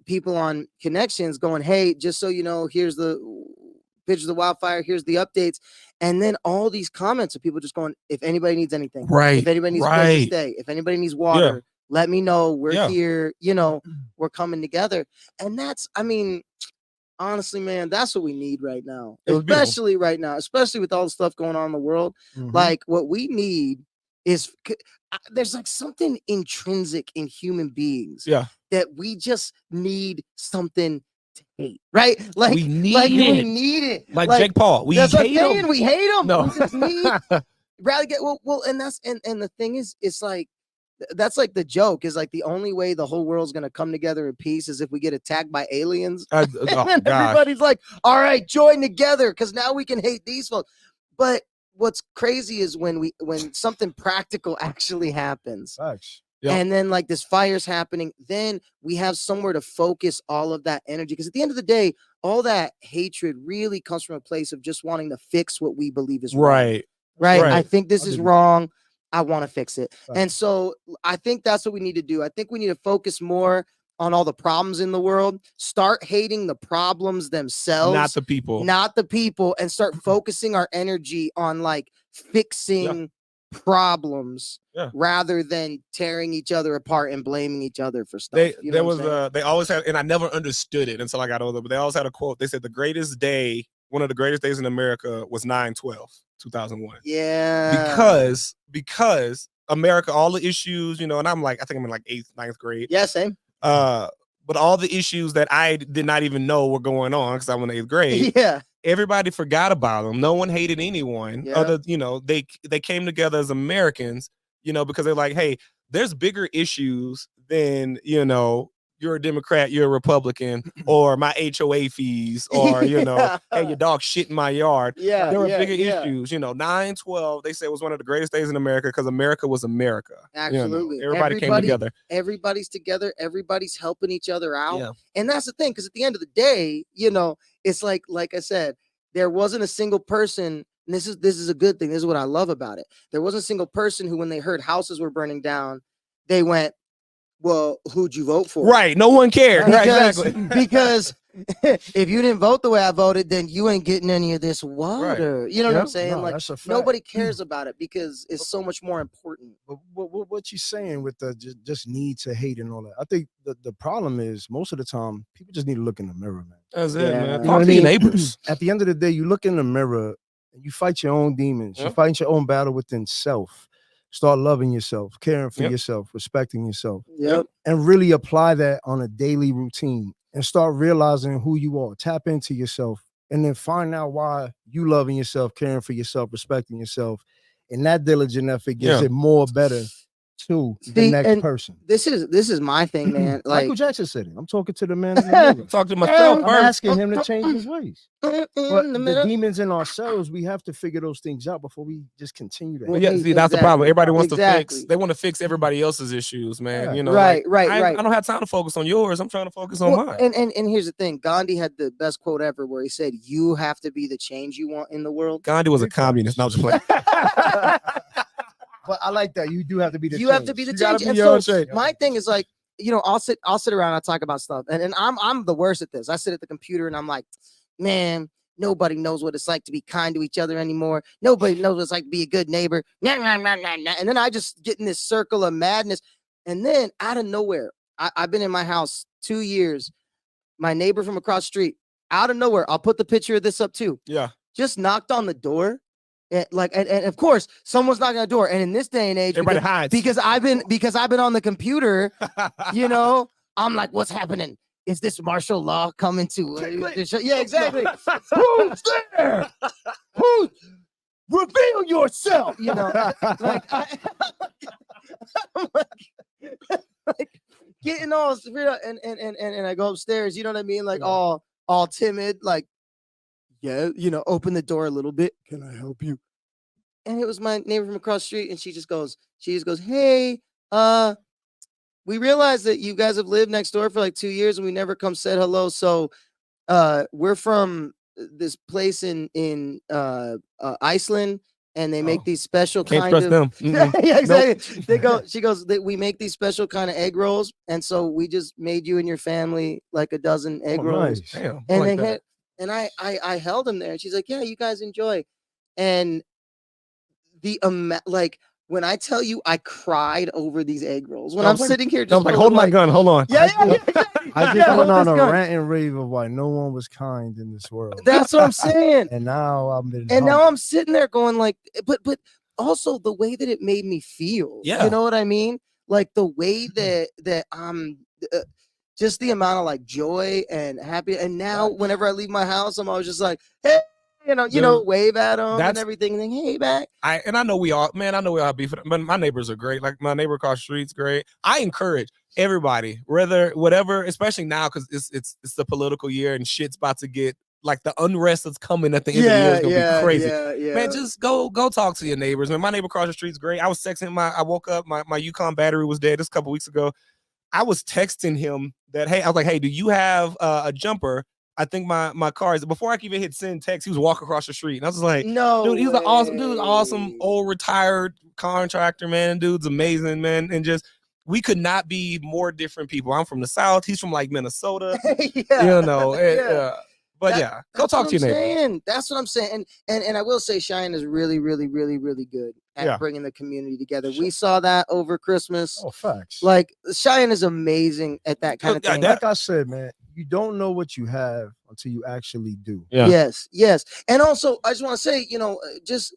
people on Connections going, hey, just so you know, here's the pictures of the wildfire, here's the updates. And then all these comments of people just going, if anybody needs anything, if anybody needs a place to stay, if anybody needs water, let me know. We're here, you know, we're coming together. And that's, I mean, honestly, man, that's what we need right now. Especially right now, especially with all the stuff going on in the world. Like, what we need is, there's like something intrinsic in human beings that we just need something to hate, right? Like we need it. Like Jake Paul, we hate him. We hate him. No, we just need rather get well, and that's and the thing is, it's like that's like the joke is like the only way the whole world's gonna come together in peace is if we get attacked by aliens. And everybody's like, all right, join together because now we can hate these folks. But what's crazy is when something practical actually happens. And then like this fire's happening, then we have somewhere to focus all of that energy. Because at the end of the day, all that hatred really comes from a place of just wanting to fix what we believe is wrong. Right. I think this is wrong. I want to fix it. And so I think that's what we need to do. I think we need to focus more on all the problems in the world, start hating the problems themselves, not the people, and start focusing our energy on like fixing problems rather than tearing each other apart and blaming each other for stuff. They always had, and I never understood it until I got older, but they always had a quote. They said one of the greatest days in America was 9/12/2001. Yeah. Because America, all the issues, you know, and I think I'm in like 8th, 9th grade. Yeah, same. But all the issues that I did not even know were going on because I'm in 8th grade. Everybody forgot about them. No one hated anyone. You know, they came together as Americans, you know, because they're like, hey, there's bigger issues than, you know, you're a Democrat, you're a Republican, or my HOA fees, or, you know, hey, your dog shit in my yard. There were bigger issues. You know, 9/12, they say, was one of the greatest days in America because America was America. Absolutely. You know, everybody came together. Everybody's together. Everybody's helping each other out. And that's the thing, because at the end of the day, you know, it's like I said, there wasn't a single person. And this is a good thing. This is what I love about it. There wasn't a single person who, when they heard houses were burning down, they went, well, who'd you vote for? Right. No one cared. Exactly. Because if you didn't vote the way I voted, then you ain't getting any of this water. You know what I'm saying? No, like, nobody cares about it because it's so much more important. But what you saying with the just need to hate and all that? I think the problem is most of the time people just need to look in the mirror, man. That's it, man. Talk to your neighbors. At the end of the day, you look in the mirror and you fight your own demons. You fight your own battle within self. Start loving yourself, caring for yourself, respecting yourself, and really apply that on a daily routine and start realizing who you are. Tap into yourself and then find out why you loving yourself, caring for yourself, respecting yourself. And that diligent effort gives it more better to the next person. This is my thing, man. Like Michael Jackson said it. I'm talking to the man in the mirror. Talk to myself. I'm asking him to change his ways. But the demons in ourselves, we have to figure those things out before we just continue to. See, that's the problem. Everybody wants to fix. They want to fix everybody else's issues, man. You know, right. I don't have time to focus on yours. I'm trying to focus on mine. And here's the thing. Gandhi had the best quote ever, where he said, "You have to be the change you want in the world." Gandhi was a communist. Not just playing. But I like that. You do have to be the change. You have to be the change. And so my thing is like, you know, I'll sit around, I'll talk about stuff. And I'm the worst at this. I sit at the computer and I'm like, man, nobody knows what it's like to be kind to each other anymore. Nobody knows what it's like to be a good neighbor. And then I just get in this circle of madness. And then out of nowhere, I've been in my house 2 years. My neighbor from across the street, out of nowhere, I'll put the picture of this up too. Just knocked on the door. And of course someone's knocking on the door, and in this day and age, everybody hides because I've been on the computer. You know, I'm like, what's happening? Is this martial law coming to? Yeah, exactly. Who's there? Who? Reveal yourself. You know, like, I'm like getting all and I go upstairs. You know what I mean? Like all timid, like. Yeah, you know, open the door a little bit. Can I help you? And it was my neighbor from across the street, and she just goes, hey, we realized that you guys have lived next door for like 2 years and we never come said hello. So we're from this place in Iceland, and they make these special kind of them. yeah, exactly. She goes, we make these special kind of egg rolls, and so we just made you and your family like a dozen egg rolls. Nice. Damn, And like they that. had, and I held them there, and she's like, yeah, you guys enjoy. And the like when I tell you I cried over these egg rolls when I'm sitting here, I was like, hold my gun, hold on. Yeah. I just went on a rant and rave of why no one was kind in this world. That's what I'm saying. And now now I'm sitting there going like, but also the way that it made me feel. Yeah. You know what I mean? Like the way that I'm just the amount of like joy and happy. And now whenever I leave my house, I'm always just like, hey, you know, wave at them and everything. And then, hey, back. I know we all have beef, but my neighbors are great. Like my neighbor across the street's great. I encourage everybody, whatever, especially now because it's the political year and shit's about to get like the unrest that's coming at the end of the year is gonna be crazy. Yeah. Man, just go talk to your neighbors. Man, my neighbor across the street's great. I was texting I woke up, my Yukon battery was dead. This a couple weeks ago. I was texting him that, hey, I was like, hey, do you have a jumper? I think my car is, before I could even hit send text, he was walking across the street. And I was like, no, dude, he's an awesome old retired contractor, man. Dude's amazing, man. And just, we could not be more different people. I'm from the South. He's from like Minnesota. But go talk to your neighbor. That's what I'm saying. And I will say Cheyenne is really, really, really, really good at bringing the community together. We saw that over Christmas. Oh, facts. Like Cheyenne is amazing at that kind of thing. Like I said, man, you don't know what you have until you actually do. Yeah. Yes. And also, I just want to say, just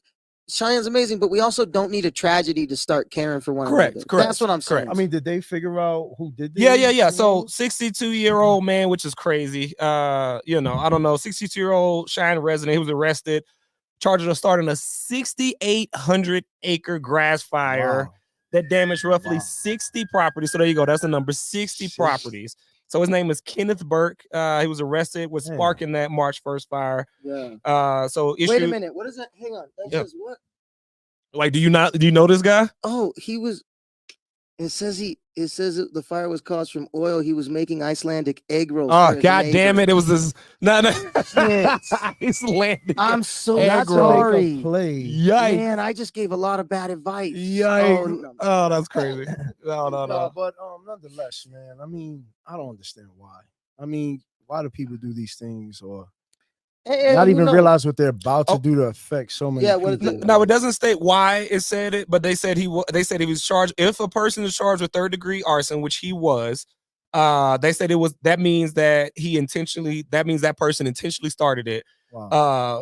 Cheyenne's amazing, but we also don't need a tragedy to start caring for one another. Correct. That's what I'm saying. I mean, did they figure out who did this? Yeah. So 62-year-old man, which is crazy. I don't know. 62-year-old Cheyenne resident, he was arrested, charged of starting a 6,800 acre grass fire that damaged roughly 60 properties. So there you go. That's the number, 60 properties. So his name is Kenneth Burke. He was arrested with sparking that March 1st fire. Yeah. So wait a minute. What is that? Hang on. That says what? Like, do you know this guy? Oh, he was. It says the fire was caused from oil. He was making Icelandic egg rolls. Oh, god damn it! It was this. No. Icelandic. I'm so egg sorry. Yikes! Man, I just gave a lot of bad advice. Yikes! Oh, that's crazy. No. But nonetheless, man. I mean, I don't understand why. I mean, why do people do these things or not even realize what they're about to do to affect so many people? No, it doesn't state why it said it, but they said he was charged. If a person is charged with third-degree arson, which he was, they said that means that that person intentionally started it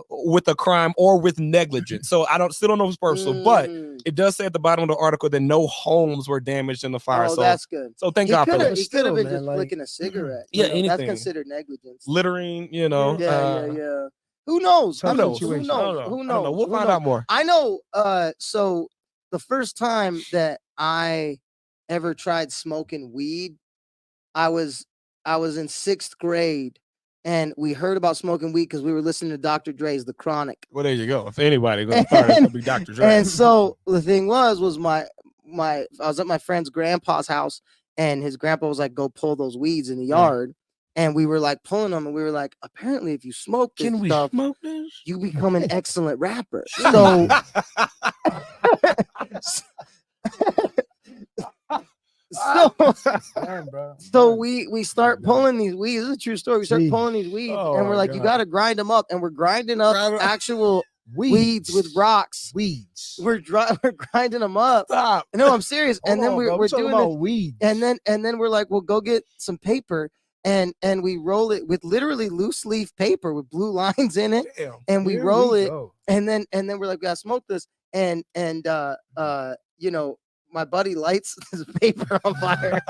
with a crime or with negligence. So still don't know his personal, but it does say at the bottom of the article that no homes were damaged in the fire. Oh, that's good. So thank God for that. He could have been just flicking a cigarette. Anything. That's considered negligence. Littering, Yeah. Who knows? Who knows? We'll find out more. I know. So the first time that I ever tried smoking weed, I was in 6th grade. And we heard about smoking weed because we were listening to Dr. Dre's The Chronic. Well, there you go. If anybody going to start, it's going to be Dr. Dre. And so the thing was I was at my friend's grandpa's house, and his grandpa was like, go pull those weeds in the yard. And we were like pulling them, and we were like, apparently if you smoke this stuff, smoke this? you become an excellent rapper. So So we start pulling these weeds. This is a true story. We start pulling these weeds, and we're like, you got to grind them up, and we're grinding up actual weeds with rocks. We're grinding them up. Stop. No, I'm serious. And then we're doing about weeds. And then we're like, well, go get some paper, and we roll it with literally loose leaf paper with blue lines in it. Damn. And we roll it, and then we're like, we gotta smoke this, and my buddy lights his paper on fire,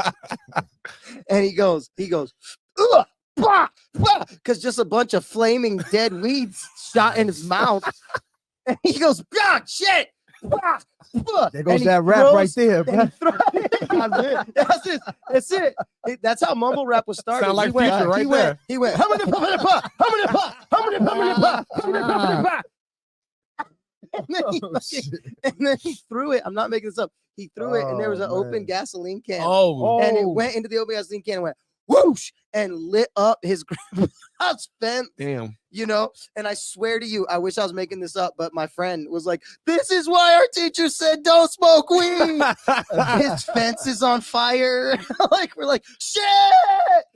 and he goes, ugh, blah, blah, because just a bunch of flaming dead weeds shot in his mouth, and he goes, God, shit. Blah, blah. There goes that rap right there, bro. That's it. That's how mumble rap was started. Sound like Future right there. He went, how many and then he threw it. I'm not making this up. He threw it, and there was an open gasoline can. And it went into the open gasoline can and went whoosh and lit up his grandpa's fence. Damn. You know, and I swear to you, I wish I was making this up, but my friend was like, "This is why our teacher said don't smoke weed." His fence is on fire. Like we're like, shit.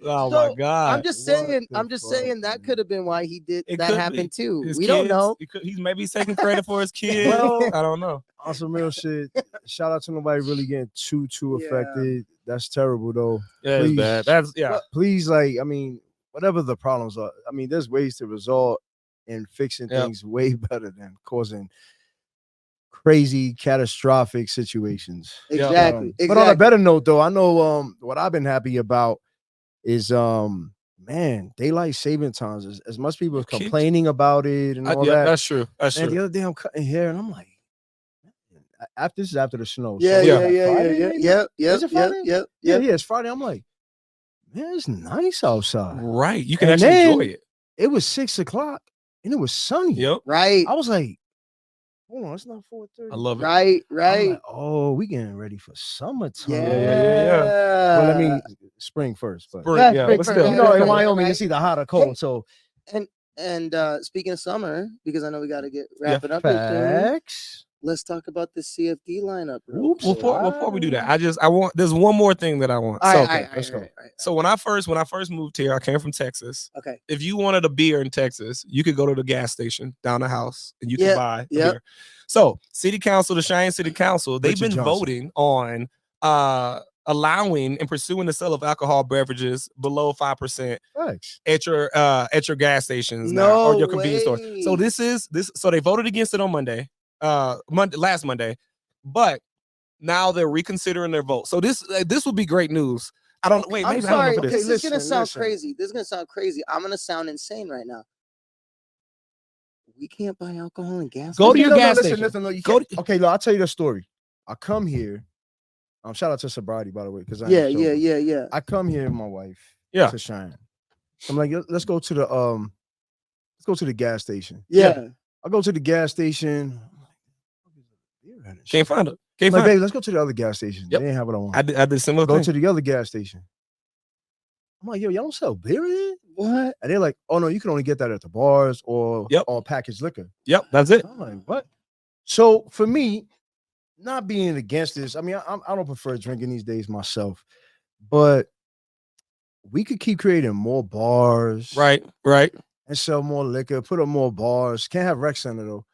Oh my God. I'm just saying that could have been why he did that happen too. We don't know. He's maybe taking credit for his kids. I don't know. On some real shit. Shout out to nobody really getting too affected. That's terrible though. Yeah, it's bad. That's Please, like, I mean, whatever the problems are, I mean, there's ways to resolve and fixing things way better than causing crazy, catastrophic situations. Exactly. But on a better note, though, I know what I've been happy about is man, daylight saving times. As much people are complaining about it and all that. That's true. That's true. The other day I'm cutting hair and I'm like, this is after the snow. Yeah. It's Friday. I'm like, man, it's nice outside. Right. You can actually enjoy it. It was 6 o'clock and it was sunny. Yep. Right. I was like, hold on, it's not 4:30. I love it. Right. Like, oh, we getting ready for summertime. Yeah. Well, let me spring first. But spring, but still. You know, in Wyoming, it's either hot or cold. So and speaking of summer, because I know we got to get wrapping up. Facts. Let's talk about the CFD lineup. Before we do that, there's one more thing that I want. Let's go. So when I first moved here, I came from Texas. Okay. If you wanted a beer in Texas, you could go to the gas station down the house and you could buy a beer. So the Cheyenne City Council, they've been voting on allowing and pursuing the sale of alcohol beverages below 5% at your gas stations now, or your convenience stores. So they voted against it on last Monday, but now they're reconsidering their vote. So this would be great news. I don't wait. I'm sorry. This is gonna sound crazy. I'm gonna sound insane right now. We can't buy alcohol in gas. Go to your gas station. Listen, you can't. Okay, look, I'll tell you the story. I come here. Shout out to sobriety, by the way, because yeah. I come here with my wife. To Cheyenne. I'm like, let's go to the gas station. Yeah. I go to the gas station. Can't find it. Baby, let's go to the other gas station. They didn't have what I want. I did similar thing. Go to the other gas station. I'm like, yo, y'all don't sell beer in it? What? And they're like, oh no, you can only get that at the bars or packaged liquor. Yep, that's it. I'm like, what? So for me, not being against this, I mean, I don't prefer drinking these days myself, but we could keep creating more bars. Right. And sell more liquor, put up more bars. Can't have rec center though.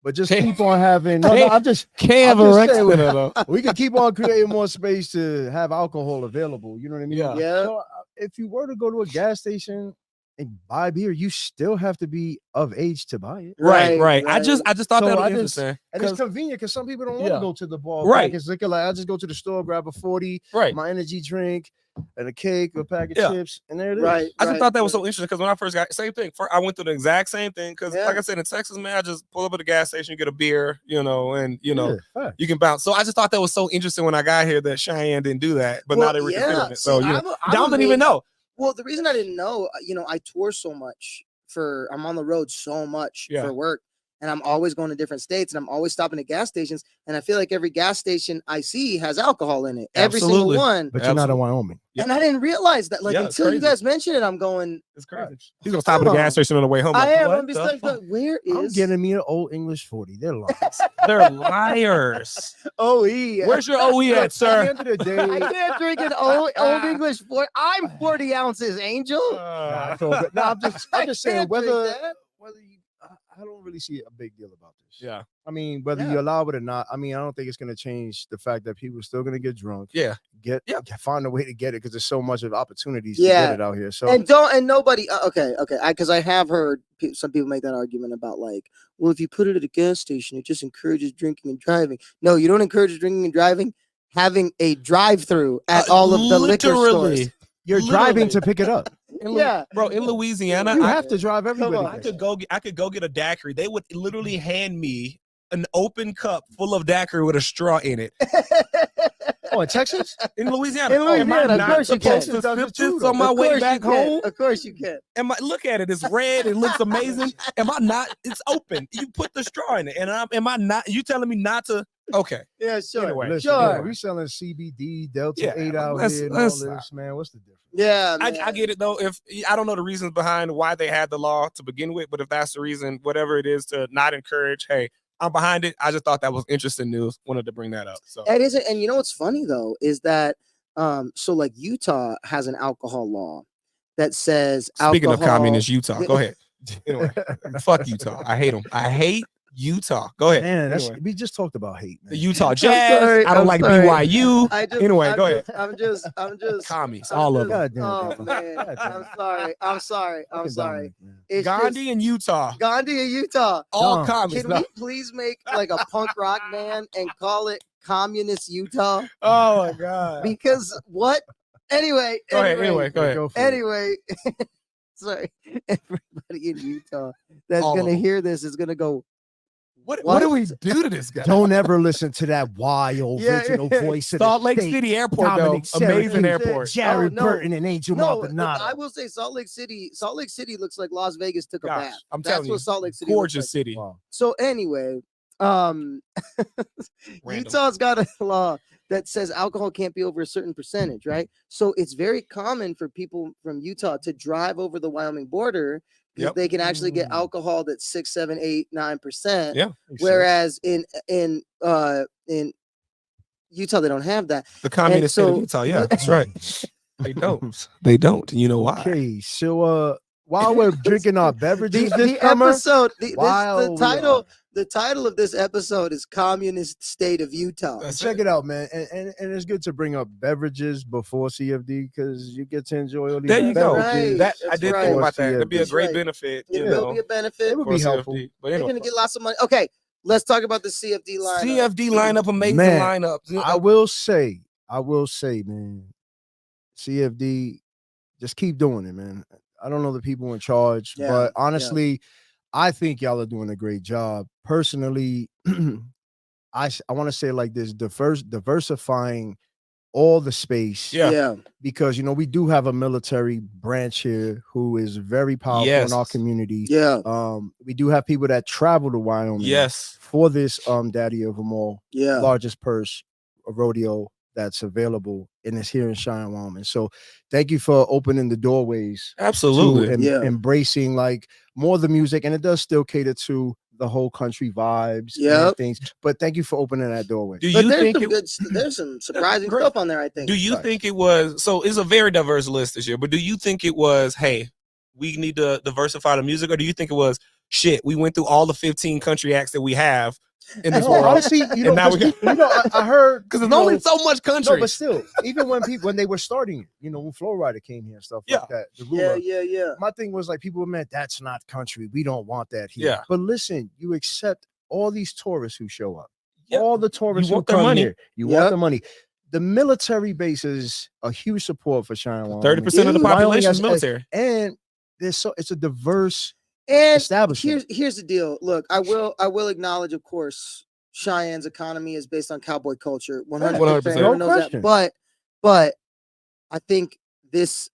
But just keep on having. I'm just can't have a rec center though. We can keep on creating more space to have alcohol available. You know what I mean? Yeah. So if you were to go to a gas station and buy beer, you still have to be of age to buy it. Right. I just thought that was interesting. And it's convenient because some people don't want to go to the bar. Right. It's like I just go to the store, grab a 40, my energy drink, and a cake, a pack of chips, and there it is. Right. I just thought that was so interesting because when I first got same thing. I went through the exact same thing because, like I said, in Texas, man, I just pull up at the gas station, get a beer, and you can bounce. So I just thought that was so interesting when I got here that Cheyenne didn't do that, but now they're reconsidering it. So I didn't even know. Well, the reason I didn't know, I tour so much I'm on the road so much for work. And I'm always going to different states, and I'm always stopping at gas stations. And I feel like every gas station I see has alcohol in it. Every single one. But you're not in Wyoming. And I didn't realize that. Until you guys mentioned it, I'm going. It's crazy. He's gonna stop at the gas station on the way home. I am. I'm just like, where is? I'm getting me an old English 40. They're liars. They're liars. OE. Where's your OE at, sir? At the end of the day, I can't drink an old English 40. I'm 40 ounces, Angel. I'm just saying whether you. I don't really see a big deal about this. Yeah. I mean, whether you allow it or not, I mean, I don't think it's going to change the fact that people are still going to get drunk. Yeah. Find a way to get it because there's so much of opportunities to get it out here. So nobody. Okay. Because I have heard some people make that argument about like, well, if you put it at a gas station, it just encourages drinking and driving. No, you don't encourage drinking and driving. Having a drive-through at all of the liquor stores. You're driving to pick it up. Bro, in Louisiana, you have to drive everybody. I could go get a daiquiri. They would literally hand me an open cup full of daiquiri with a straw in it. in Texas? In Louisiana. In Louisiana, Am I of not course you supposed can. to sip this on my Of way course back you can. home? Of course you can. Look at it. It's red. It looks amazing. Am I not? It's open. You put the straw in it. And am I not? You telling me not to? Okay. Yeah, sure. Anyway, Listen, sure. we selling CBD, Delta 8 out let's- here, and let's- all this, man. What's the difference? Yeah, I get it though. If I don't know the reasons behind why they had the law to begin with, but if that's the reason, whatever it is to not encourage, hey, I'm behind it. I just thought that was interesting news. Wanted to bring that up. So It isn't, and you know what's funny though is that so like Utah has an alcohol law that says speaking alcohol, of communist Utah, go ahead. Anyway, fuck Utah. I hate them. I hate Utah. Go ahead. Man, Anyway. we just talked about hate, man. The Utah I'm Jazz. sorry, I don't I'm like sorry. BYU. Anyway, go ahead. I'm just Commies, I'm all of just- them. God damn it, Oh Dominic. man, God damn it. I'm sorry. Fucking Dominic, man. It's Gandhi just and Utah. Gandhi and Utah. All Dumb. commies. Can No. we please make like a punk rock band and call it Communist Utah? Oh my God. Because what? Anyway, Go ahead. Anyway, go ahead. Go for it. Anyway, sorry, everybody in Utah that's All of gonna them. hear this is gonna go. What do we do to this guy? Don't ever listen to that original voice of the Salt Lake state. City Airport, Dominic though. Amazing Syracuse, airport. Jared Oh, no. Burton and Angel No, I Maldonado. will say Salt Lake City looks like Las Vegas took a Gosh, bath. I'm That's telling you, what Salt Lake City looks gorgeous like. city. Wow. So anyway, Random. Utah's got a law that says alcohol can't be over a certain percentage, right? So it's very common for people from Utah to drive over the Wyoming border because Yep. they can actually get Mm. alcohol that's 6, 7, 8, 9%. Yeah. Whereas in Utah they don't have that. The communist state so- of Utah. Yeah, that's right. They don't. They don't. And you know why? Okay, so while we're drinking our beverages The this summer, episode, while we the title of this episode is Communist State of Utah. That's check it. it out, man. And it's good to bring up beverages before CFD because you get to enjoy all these There you go. beverages. Right. I That's did right. think about that. It'd be a That's great right. benefit. It You will know, be a benefit. It would for be CFD. helpful. But They're anyway, gonna get lots of money. Okay, let's talk about the CFD lineup. CFD lineup, amazing Man, lineup. I will say, man, CFD, just keep doing it, man. I don't know the people in charge, Yeah, but honestly, I think y'all are doing a great job. Personally, I want to say it like this: diversifying all the space. Yeah. Because we do have a military branch here who is very powerful in our Yes. community. Yeah, We do have people that travel to Wyoming Yes. for this daddy of them all, yeah. largest purse rodeo that's available, and it's here in Cheyenne, Wyoming. So thank you for opening the doorways Absolutely. to Yeah. embracing like more of the music, and it does still cater to the whole country vibes Yep. and things. But thank you for opening that doorway. Do But you there's think some it, good, there's some surprising great. stuff on there. I think. do you Right. think it was so it's a very diverse list this year, but do you think it was, hey, we need to diversify the music, or do you think it was shit, we went through all the 15 country acts that we have in this No, world? honestly, And now we got- I heard Because there's you only know, so much country. no, but still, even when they were starting, when Flow Rider came here and stuff Yeah. like that, the Yeah, ruler, yeah. my thing was like people were mad, that's not country. We don't want that here. Yeah. But listen, you accept all these tourists who show up. Yeah. All the tourists You who want their come money. here. You Yep. want the money. The military base is a huge support for Cheyenne, Wyoming. 30% of the Dude, Wyoming population has- is military. and it's a diverse And establishment. here's the deal. Look, I will acknowledge, of course, Cheyenne's economy is based on cowboy culture. 100%. 100%. Everyone No knows question. that. But I think this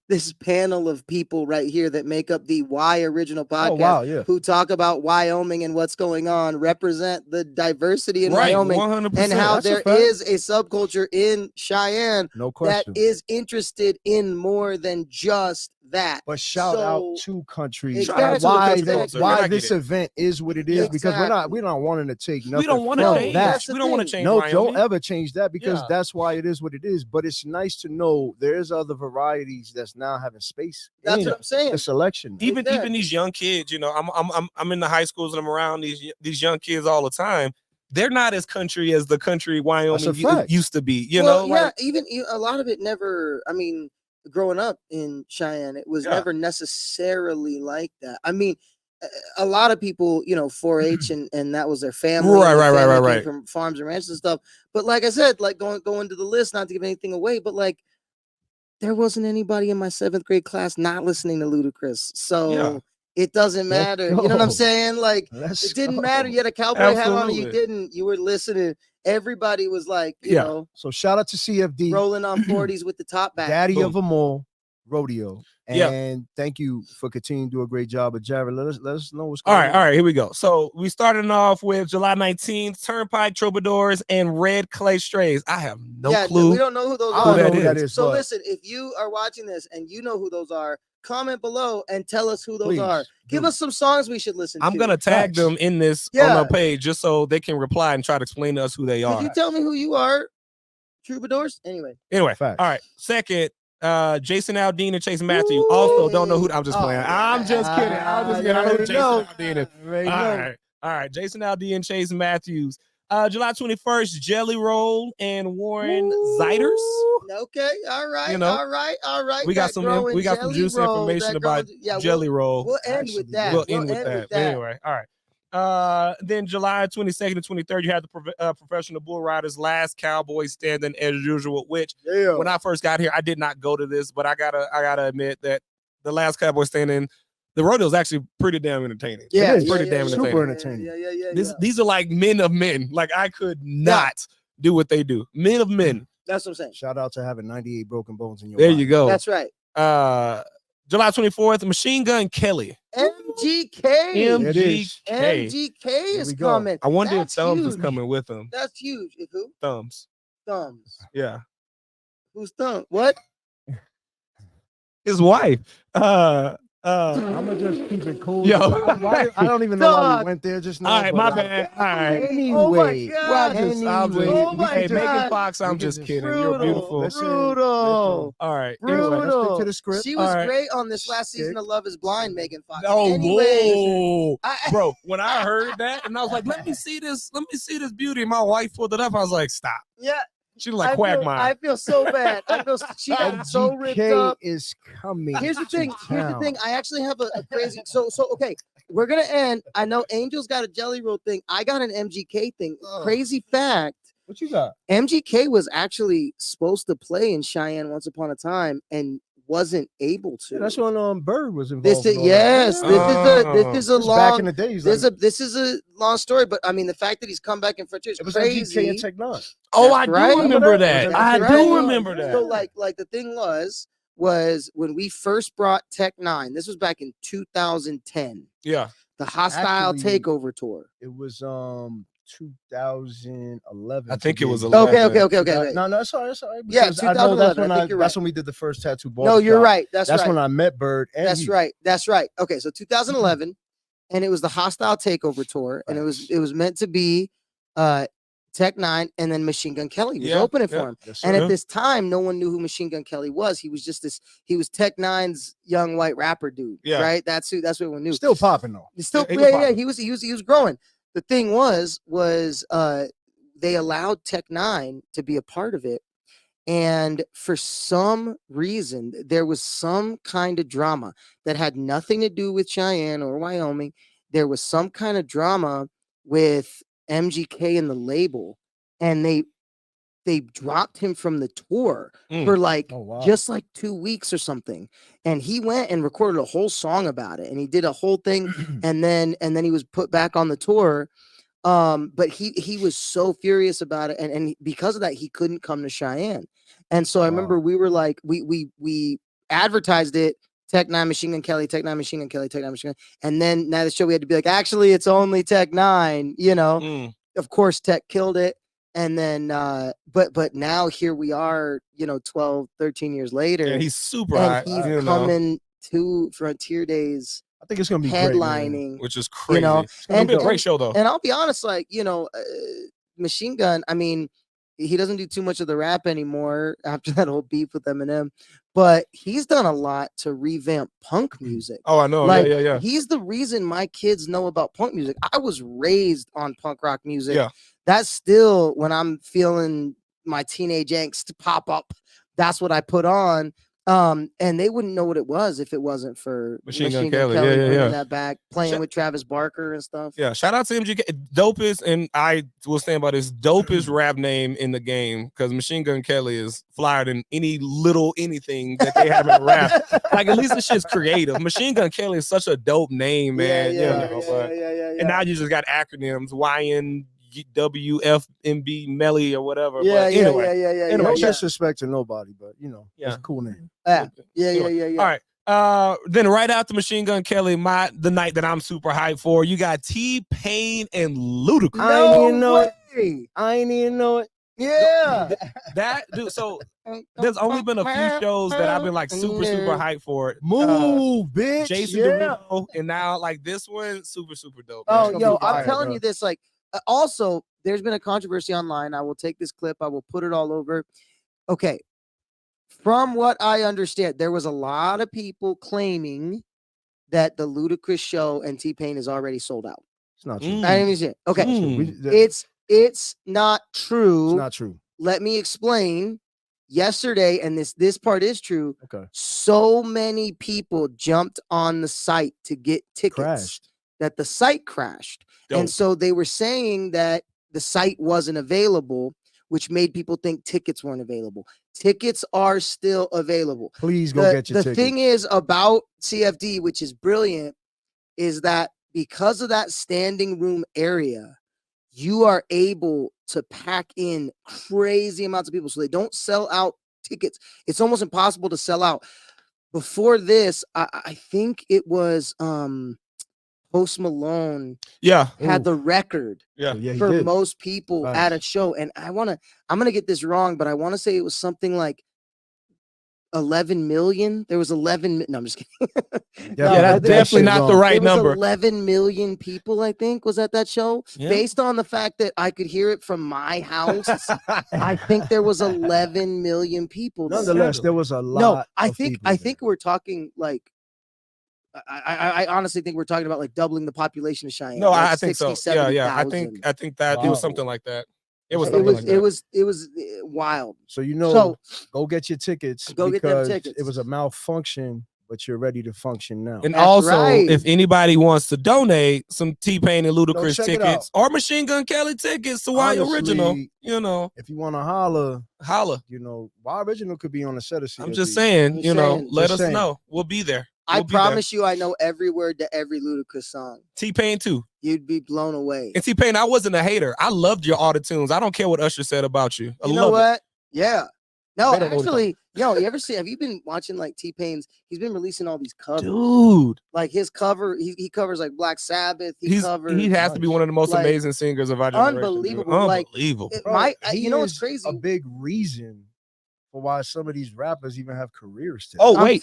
this panel of people right here that make up the WyOriginal Podcast, Oh wow, yeah. who talk about Wyoming and what's going on, represent the diversity in Right, Wyoming 100%. and how That's a there fact. is a subculture in Cheyenne No that question. is interested in more than just that. But shout out So- to countries Exactly. why, Shout out to the culture. I why get this it. event is what it is, because we're not wanting to take nothing we don't want from to change. that. That's the We don't want to thing. change. No, Wyoming. don't ever change that, because Yeah. that's why it is what it is. But it's nice to know there's other varieties that's now having space That's in what I'm saying. the selection. Even Exactly. these young kids, I'm in the high schools and I'm around these young kids all the time. They're not as country as the country Wyoming fact. used to be. Well, like, yeah, even a lot of it never. I mean, growing up in Cheyenne, it was Yeah. never necessarily like that. I mean, a lot of people, 4-H and that was their family. Right, and their right, family came right. from farms and ranches and stuff. But like I said, like going to the list, not to give anything away, but like there wasn't anybody in my 7th grade class not listening to Ludacris. So Yeah. it doesn't matter. You know what I'm saying? Like, it didn't matter. You had a cowboy hat on or you didn't. You were listening. Everybody was like, you know. So shout out to CFD. Rolling on 40s with the top back. Daddy of them all, rodeo. And thank you for continuing to do a great job. But Jared, let us know what's going on. All right, here we go. So we started off with July 19th, Turnpike, Troubadours, and Red Clay Strays. I have no clue. We don't know who those are. I don't know who that is. So listen, if you are watching this and you know who those are, comment below and tell us who those are. Give us some songs we should listen to. I'm going to tag them in this on our page just so they can reply and try to explain to us who they are. Could you tell me who you are? Troubadours? Anyway. All right. Second, Jason Aldean and Chase Matthews. Also, don't know who. I'm just playing. I'm just kidding. I'm just kidding. I know who Jason Aldean is. All right. Jason Aldean, Chase Matthews. July 21st, Jelly Roll and Warren Zeiders. Okay, all right, you know, all right. We got some juicy information about Jelly Roll. We'll end with that. We'll end with that. Anyway, all right. Then July 22nd and 23rd, you had the professional bull riders, last cowboy standing as usual. Which when I first got here, I did not go to this, but I gotta admit that the last cowboy standing. The rodeo is actually pretty damn entertaining. Yeah, it's pretty damn entertaining. Super entertaining. Yeah. These are like men of men. Like I could not do what they do. Men of men. That's what I'm saying. Shout out to having 98 broken bones in your There body. you go. That's right. July 24th, Machine Gun Kelly. MGK is coming. I wonder if Thumbs is coming with him. That's huge. If who? Thumbs. Yeah. Who's Thumbs? What? His wife. I'm gonna just keep it cool. Yo, I don't even know why we went there just now. All right, my bad. All right. Anyway, oh my God. Hey, Megan Fox, I'm just kidding. You're beautiful. Brutal. All right. Brutal. Anyway, let's stick to the script. She was great on this last season of Love Is Blind, Megan Fox. Oh, anyways, bro. When I heard that, and I was like, let me see this beauty. My wife pulled it up. I was like, stop. Yeah. She like Quagmire. I feel so bad. She got so ripped up. Is coming. Here's the thing. I actually have a crazy. So okay, we're gonna end. I know Angel's got a Jelly Roll thing. I got an MGK thing. Crazy fact. What you got? MGK was actually supposed to play in Cheyenne once upon a time and wasn't able to. Yeah, that's when Bird was involved. This is a long back in the days. This is a long story, but I mean the fact that he's come back in Frontier is crazy. MGK and Tech 9. Oh, I do remember that. I do remember that. So like the thing was when we first brought Tech 9. This was back in 2010. Yeah, the Hostile Takeover tour. It was 2011. I think it was 11. Okay. No, that's all right. Yeah, 2011. That's when we did the first tattoo ball. No, you're right. That's when I met Bird. That's right. Okay, so 2011, and it was the Hostile Takeover tour, and it was meant to be Tech 9, and then Machine Gun Kelly was opening for him. Yes, and at this time, no one knew who Machine Gun Kelly was. He was just he was Tech 9's young white rapper dude. Yeah, right. That's what everyone knew. Still popping though. He was growing. The thing was they allowed Tech 9 to be a part of it. And for some reason, there was some kind of drama that had nothing to do with Cheyenne or Wyoming. There was some kind of drama with MGK and the label. And they dropped him from the tour for just like 2 weeks or something. And he went and recorded a whole song about it. And he did a whole thing. and then he was put back on the tour. But he was so furious about it. And because of that, he couldn't come to Cheyenne. And so I remember we were like, we advertised it. Tech 9, Machine Gun Kelly, Tech 9, Machine Gun Kelly, Tech 9, Machine Gun. And then now the show we had to be like, actually, it's only Tech 9, you know. Of course, Tech killed it. And then, but now here we are, 12, 13 years later. Yeah, he's super high. He's coming to Frontier Days. I think it's going to be headlining. Great, which is crazy. It's going to be a great show, though. And I'll be honest, Machine Gun, I mean, he doesn't do too much of the rap anymore after that whole beef with Eminem, but he's done a lot to revamp punk music. Oh, I know. Yeah. He's the reason my kids know about punk music. I was raised on punk rock music. Yeah. That's still when I'm feeling my teenage angst pop up. That's what I put on. And they wouldn't know what it was if it wasn't for Machine Gun Kelly. bringing that back, playing with Travis Barker and stuff. Yeah, shout out to MGK. Dopest, and I will stand by this, dopest rap name in the game, because Machine Gun Kelly is flyer than any little anything that they have in rap. Like, at least the shit's creative. Machine Gun Kelly is such a dope name, man. Yeah. And now you just got acronyms, YNWFMB Melly or whatever. Anyway, no disrespect to nobody, but it's a cool name. Yeah. All right. Then right after Machine Gun Kelly, the night that I'm super hyped for, you got T-Pain and Ludacris. I ain't even know it. Yeah. That dude, so there's only been a few shows that I've been like super hyped for. Move, bitch. Jason Derulo, and now like this one, super dope. Oh, yo, I'm telling you this, like, also, there's been a controversy online. I will take this clip, I will put it all over. Okay. From what I understand, there was a lot of people claiming that the Ludacris show and T-Pain is already sold out. It's not true. I didn't even see it. Okay. It's not true. It's not true. Let me explain. Yesterday, and this part is true. Okay. So many people jumped on the site to get tickets that the site crashed. Dope. And so they were saying that the site wasn't available, which made people think tickets weren't available. Tickets are still available. Please go get your tickets. The thing is about CFD, which is brilliant, is that because of that standing room area, you are able to pack in crazy amounts of people. So they don't sell out tickets. It's almost impossible to sell out. Before this, I think it was Post Malone had the record for most people at a show. And I'm gonna get this wrong, but I want to say it was something like 11 million. There was 11. No, I'm just kidding. That's definitely not the right number. 11 million people, I think, was at that show. Based on the fact that I could hear it from my house, I think there was 11 million people. Nonetheless, there was a lot. No, I think we're talking like. I honestly think we're talking about like doubling the population of Cheyenne. No, like I think 60, so. Yeah. I think that it was something like that. It was wild. So go get your tickets. Go get them tickets. It was a malfunction, but you're ready to function now. And also, if anybody wants to donate some T-Pain and Ludacris tickets or Machine Gun Kelly tickets to WyOriginal, if you want to holla. WyOriginal could be on the set of CFD. I'm just saying, let us know. We'll be there. I promise you, I know every word to every Ludacris song. T-Pain too. You'd be blown away. And T-Pain, I wasn't a hater. I loved your auto-tunes. I don't care what Usher said about you. You know what? Yeah. No, actually, have you been watching like T-Pain's? He's been releasing all these covers. Dude. Like his cover, he covers like Black Sabbath. He has to be one of the most amazing singers of our generation. Unbelievable. Unbelievable. What's crazy? A big reason for why some of these rappers even have careers today. Oh, wait,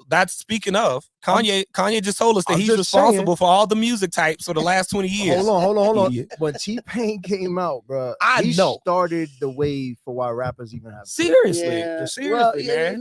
that's speaking of Kanye just told us that he's responsible for all the music types for the last 20 years. Hold on. When T-Pain came out, bro, he started the wave for why rappers even have seriously, man.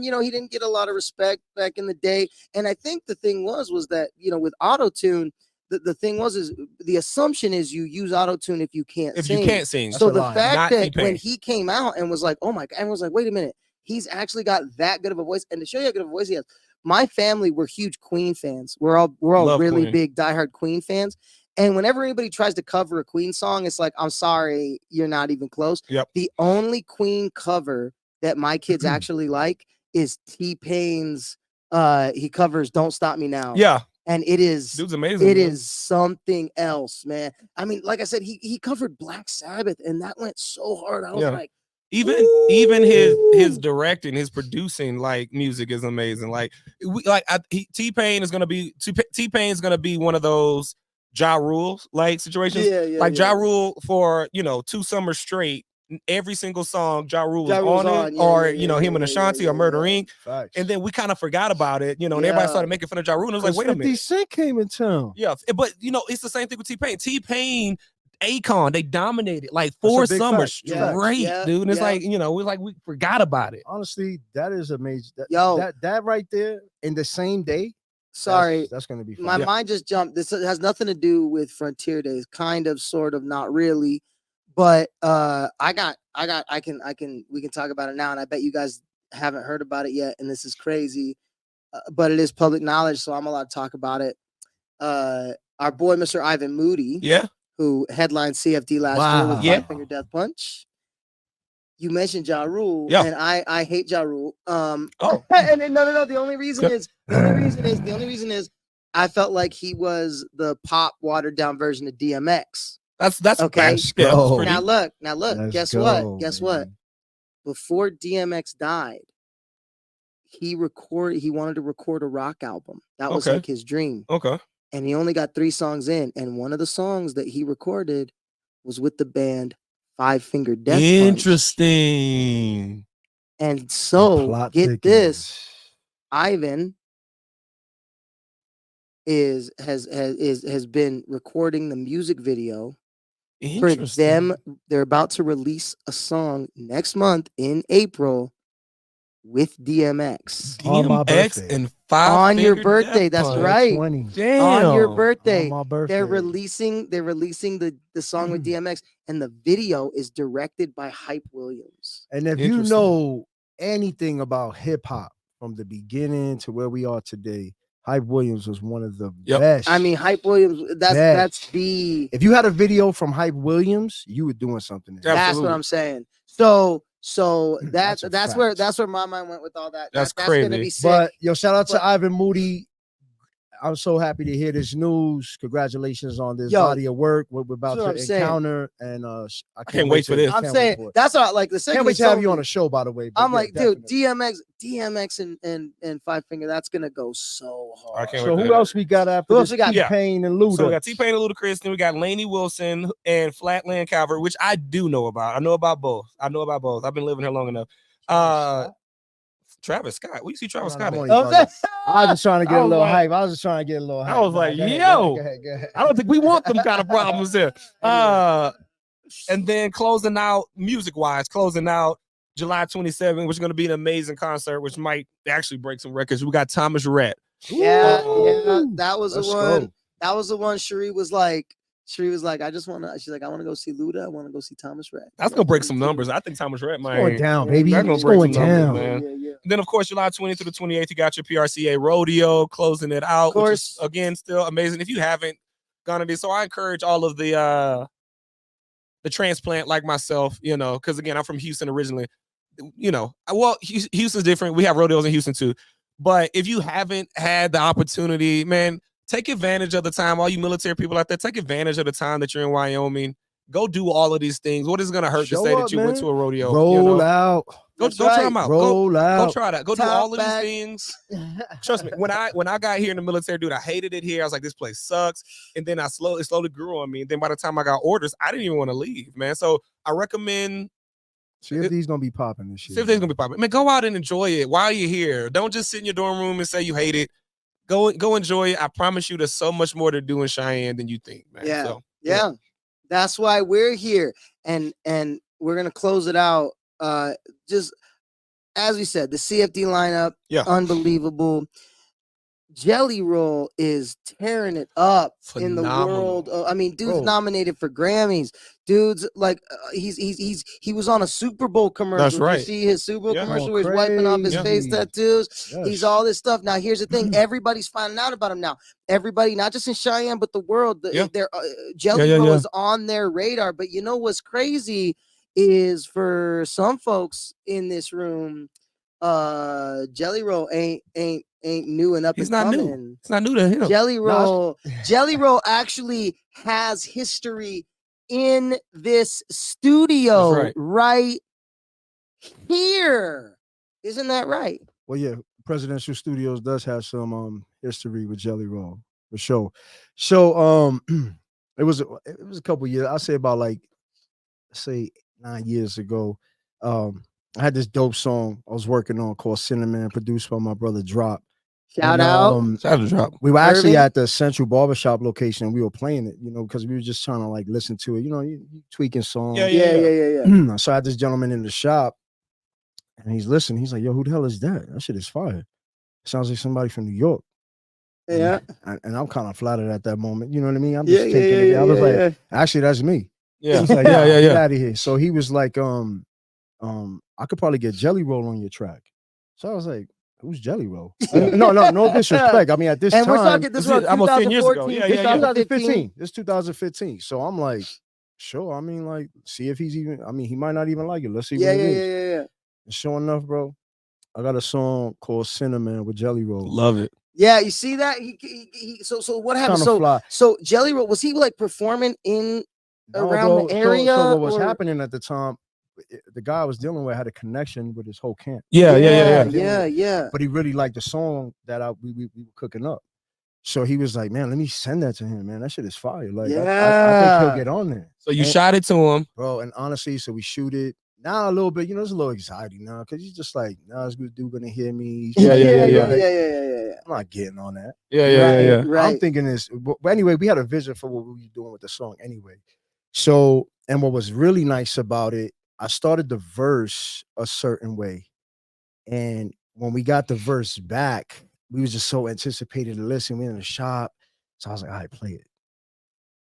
He didn't get a lot of respect back in the day. And I think the thing was that, with auto-tune, the thing is the assumption is you use auto-tune if you can't sing. You can't sing. So the fact that when he came out and was like, oh my God, and was like, wait a minute, he's actually got that good of a voice. And to show you how good of a voice he has, my family were huge Queen fans. We're all really Queen. Big diehard Queen fans. And whenever anybody tries to cover a Queen song, it's like, I'm sorry, you're not even close. Yep. The only Queen cover that my kids actually like is T-Pain's. He covers "Don't Stop Me Now." Yeah. And it is, dude's amazing. It is something else, man. I mean, like I said, he covered Black Sabbath, and that went so hard. I was like, even his directing, his producing, like music is amazing. Like T-Pain is gonna be one of those Ja Rule like situations. Ja Rule for 2 summers straight. Every single song Ja Rule was on it, or him and Ashanti or Murder Inc. And then we kind of forgot about it, and everybody started making fun of Ja Rule. And it was like, wait a minute, 50 Cent came in town. Yeah, but it's the same thing with T-Pain. T-Pain, Akon, they dominated like 4 summers straight, dude. And it's like, we forgot about it. Honestly, that is amazing. That right there in the same day. Sorry, that's gonna be fun. My mind just jumped. This has nothing to do with Frontier Days, kind of, sort of, not really. But we can talk about it now, and I bet you guys haven't heard about it yet, and this is crazy, but it is public knowledge, so I'm allowed to talk about it. Our boy, Mr. Ivan Moody, who headlined CFD last year with Five Finger Death Punch. You mentioned Ja Rule, and I hate Ja Rule. And no. The only reason is I felt like he was the pop watered down version of DMX. That's okay. Now look. Guess what? Before DMX died, he wanted to record a rock album. That was like his dream. Okay. And he only got 3 songs in, and one of the songs that he recorded was with the band Five Finger Death Punch. Interesting. And so get this, Ivan has been recording the music video for them. They're about to release a song next month in April with DMX. On my birthday. And on your birthday. That's right. 20. Damn. On your birthday. On my birthday. They're releasing the song with DMX, and the video is directed by Hype Williams. And if you know anything about hip hop from the beginning to where we are today, Hype Williams was one of the best. I mean, Hype Williams, that's the... If you had a video from Hype Williams, you were doing something. That's what I'm saying. So that's where my mind went with all that. That's crazy. Gonna be sick. But shout out to Ivan Moody. I'm so happy to hear this news. Congratulations on this body of work. What we're about to encounter, and I can't wait for this. I'm saying that's what like the second. Can't wait to have you on a show, by the way. I'm like, dude, DMX and Five Finger, that's gonna go so hard. So who else we got after this? We got T-Pain and Luda. So we got T-Pain and Ludacris, then we got Lainey Wilson and Flatland Cavalry, which I do know about. I know about both. I've been living here long enough. Travis Scott. What you see Travis Scott at? I was just trying to get a little hype. I was like, yo, I don't think we want them kind of problems here. And then closing out July 27th, which is going to be an amazing concert, which might actually break some records. We got Thomas Rhett. Yeah, that was the one. That was the one. Cherie was like, she's like, I want to go see Luda. I want to go see Thomas Rhett. That's going to break some numbers. I think Thomas Rhett might. Going down, baby. It's going down, man. And then, of course, July 20th through the 28th, you got your PRCA rodeo closing it out. Of course. Which is, again, still amazing. If you haven't gone to this, so I encourage all of the transplant like myself, because again, I'm from Houston originally. Well, Houston's different. We have rodeos in Houston too. But if you haven't had the opportunity, man, take advantage of the time. All you military people out there, take advantage of the time that you're in Wyoming. Go do all of these things. What is it going to hurt to say that you went to a rodeo? Roll out. Go try them out. Roll out. Go try that. Go do all of these things. Trust me. When I got here in the military, dude, I hated it here. I was like, this place sucks. And then it slowly grew on me. And then by the time I got orders, I didn't even want to leave, man. So I recommend. CFD's gonna be popping this year. CFD's gonna be popping. Man, go out and enjoy it while you're here. Don't just sit in your dorm room and say you hate it. Go enjoy it. I promise you, there's so much more to do in Cheyenne than you think, man. Yeah. That's why we're here, and we're gonna close it out. Just as we said, the CFD lineup, unbelievable. Jelly Roll is tearing it up in the world. I mean, dude's nominated for Grammys. Dude's like, he was on a Super Bowl commercial. That's right. You see his Super Bowl commercial where he's wiping off his face tattoos. Yes. He's all this stuff. Now, here's the thing. Everybody's finding out about him now. Everybody, not just in Cheyenne, but the world. Jelly Roll is on their radar. But you know what's crazy is for some folks in this room, Jelly Roll ain't new and up. He's and not coming. new. It's not new to him. Jelly Roll actually has history in this studio right here. Isn't that right? Well, yeah, Presidential Studios does have some history with Jelly Roll for sure. So it was a couple years. I'll say about like 9 years ago. I had this dope song I was working on called Cinnamon, produced by my brother Drop. Shout out to Drop. We were actually at the Central Barbershop location and we were playing it, because we were just trying to like listen to it, you tweaking songs. Yeah. So I had this gentleman in the shop and he's listening. He's like, yo, who the hell is that? That shit is fire. Sounds like somebody from New York. Yeah. And I'm kind of flattered at that moment. You know what I mean? I'm just taking it. I was like, actually, that's me. Yeah. He's like, get out of here. So he was like, I could probably get Jelly Roll on your track. So I was like, who's Jelly Roll? No disrespect. I mean, at this time, we're talking this was almost 10 years ago. Yeah. 2015. This 2015. So I'm like, sure. I mean, like, see if he's even. I mean, he might not even like it. Let's see what it is. Yeah. And sure enough, bro, I got a song called Cinnamon with Jelly Roll. Love it. Yeah, you see that? So what happened? So Jelly Roll, was he like performing in around the area? So what was happening at the time? The guy I was dealing with had a connection with his whole camp. Yeah. But he really liked the song that we were cooking up. So he was like, man, let me send that to him, man. That shit is fire. Like, I think he'll get on there. So you shot it to him, bro. And honestly, so we shoot it. Now a little bit, there's a little anxiety now because he's just like, this good dude gonna hear me. Yeah. I'm not getting on that. Yeah. Right. I'm thinking this, but anyway, we had a vision for what we were doing with the song anyway. So, and what was really nice about it, I started the verse a certain way, and when we got the verse back, we was just so anticipated to listen. We in the shop, so I was like, all right, play it.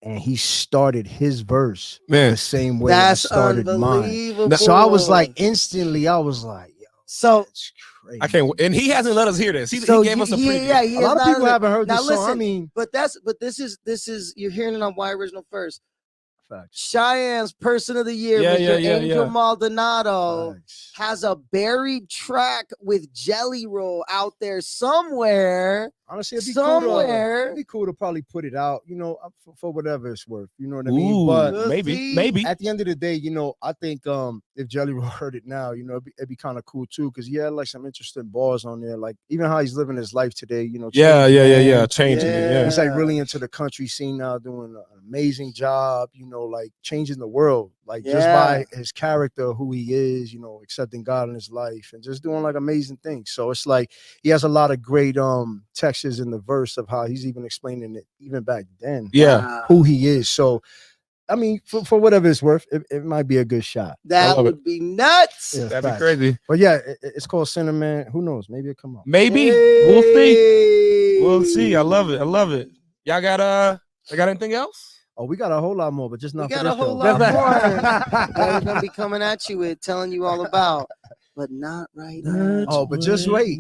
And he started his verse the same way I started mine. So I was like, instantly, I was like, yo, so that's crazy. I can't. And he hasn't let us hear this. He gave us a preview. Yeah, a lot of people haven't heard this song. I mean, but this is you're hearing it on WyOriginal first. Facts. Cheyenne's Person of the Year, Mr. Angel Maldonado, has a buried track with Jelly Roll out there somewhere. Honestly, it'd be cool to probably put it out, for whatever it's worth. You know what I mean? But maybe at the end of the day, I think if Jelly Roll heard it now, it'd be kind of cool too, because he had like some interesting bars on there, like even how he's living his life today. Changing it. Yeah, he's like really into the country scene now, doing an amazing job. Like changing the world, like just by his character, who he is. Accepting God in his life and just doing like amazing things. So it's like he has a lot of great textures in the verse of how he's even explaining it even back then. Who he is. So I mean, for whatever it's worth, it might be a good shot. That would be nuts. Yeah, that'd be crazy. But yeah, it's called Cinnamon. Who knows? Maybe it'll come out. Maybe we'll see. We'll see. I love it. Y'all got anything else? Oh, we got a whole lot more, but just not we for got this a whole show. lot more. We're gonna be coming at you with telling you all about, but not right now. Oh, but just wait.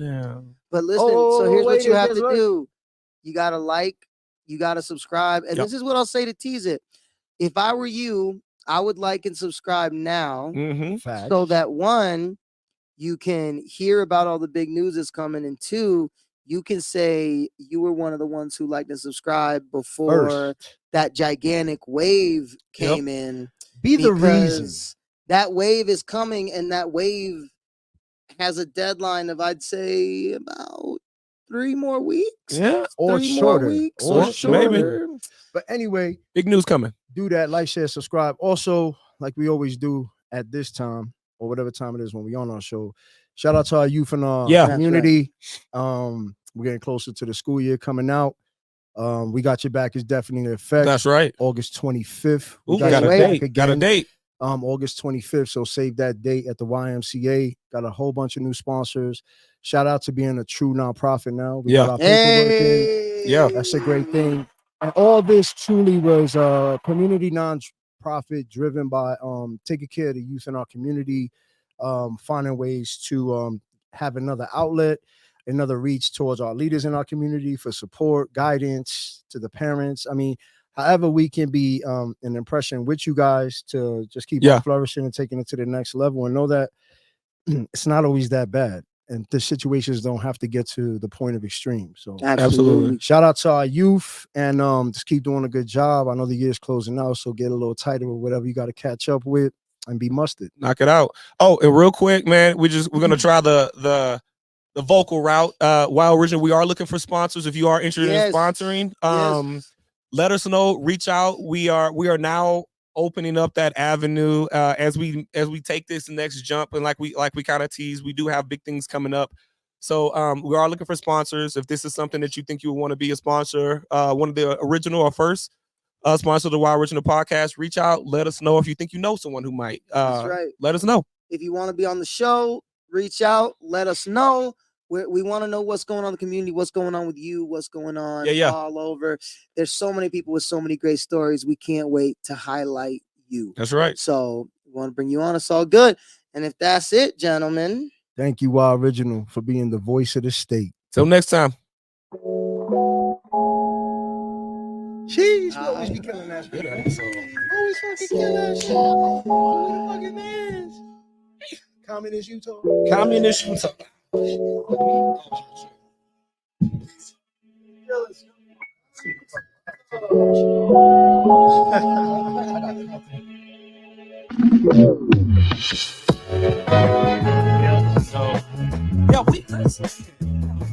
But listen, so here's what you have to do. You gotta like, you gotta subscribe, and this is what I'll say to tease it. If I were you, I would like and subscribe now, so that one, you can hear about all the big news that's coming, and two, you can say you were one of the ones who liked and subscribed before that gigantic wave came in. Be the reason. That wave is coming, and that wave has a deadline of, I'd say, about 3 more weeks. Yeah, or shorter. Or shorter. Maybe. But anyway, big news coming. Do that, like, share, subscribe. Also, like we always do at this time, or whatever time it is when we on our show, shout out to our youth and our community. Right. We're getting closer to the school year coming out. We Got Your Back is definitely in effect. That's right. August 25th. Ooh, got a date. August 25th. So save that date at the YMCA. Got a whole bunch of new sponsors. Shout out to being a true nonprofit now. We got our paperwork in. Yeah, that's a great thing. And all this truly was a community nonprofit driven by taking care of the youth in our community, finding ways to have another outlet, another reach towards our leaders in our community for support, guidance to the parents. I mean, however we can be an impression with you guys to just keep flourishing and taking it to the next level, and know that it's not always that bad. And the situations don't have to get to the point of extreme. So absolutely. Shout out to our youth, and just keep doing a good job. I know the year's closing out, so get a little tighter with whatever you got to catch up with and be mustard. Knock it out. Oh, and real quick, man, we're gonna try the vocal route. WyOriginal, we are looking for sponsors. If you are interested in sponsoring, let us know. Reach out. We are now opening up that avenue as we take this next jump, and like we kind of tease, we do have big things coming up. So we are looking for sponsors. If this is something that you think you would want to be a sponsor, one of the original or first sponsor of the WyOriginal Podcast, reach out. Let us know if you think you know someone who might. That's right. Let us know. If you want to be on the show, reach out. Let us know. We want to know what's going on in the community, what's going on with you, what's going on all over. There's so many people with so many great stories. We can't wait to highlight you. That's right. So we want to bring you on. It's all good. And if that's it, gentlemen, Thank you, WyOriginal, for being the voice of the state. Till next time. Sheesh, we always be killing that shit. Always fucking kill that shit. Who the fucking is? Communist Utah. Communist Utah. Yeah, we listen.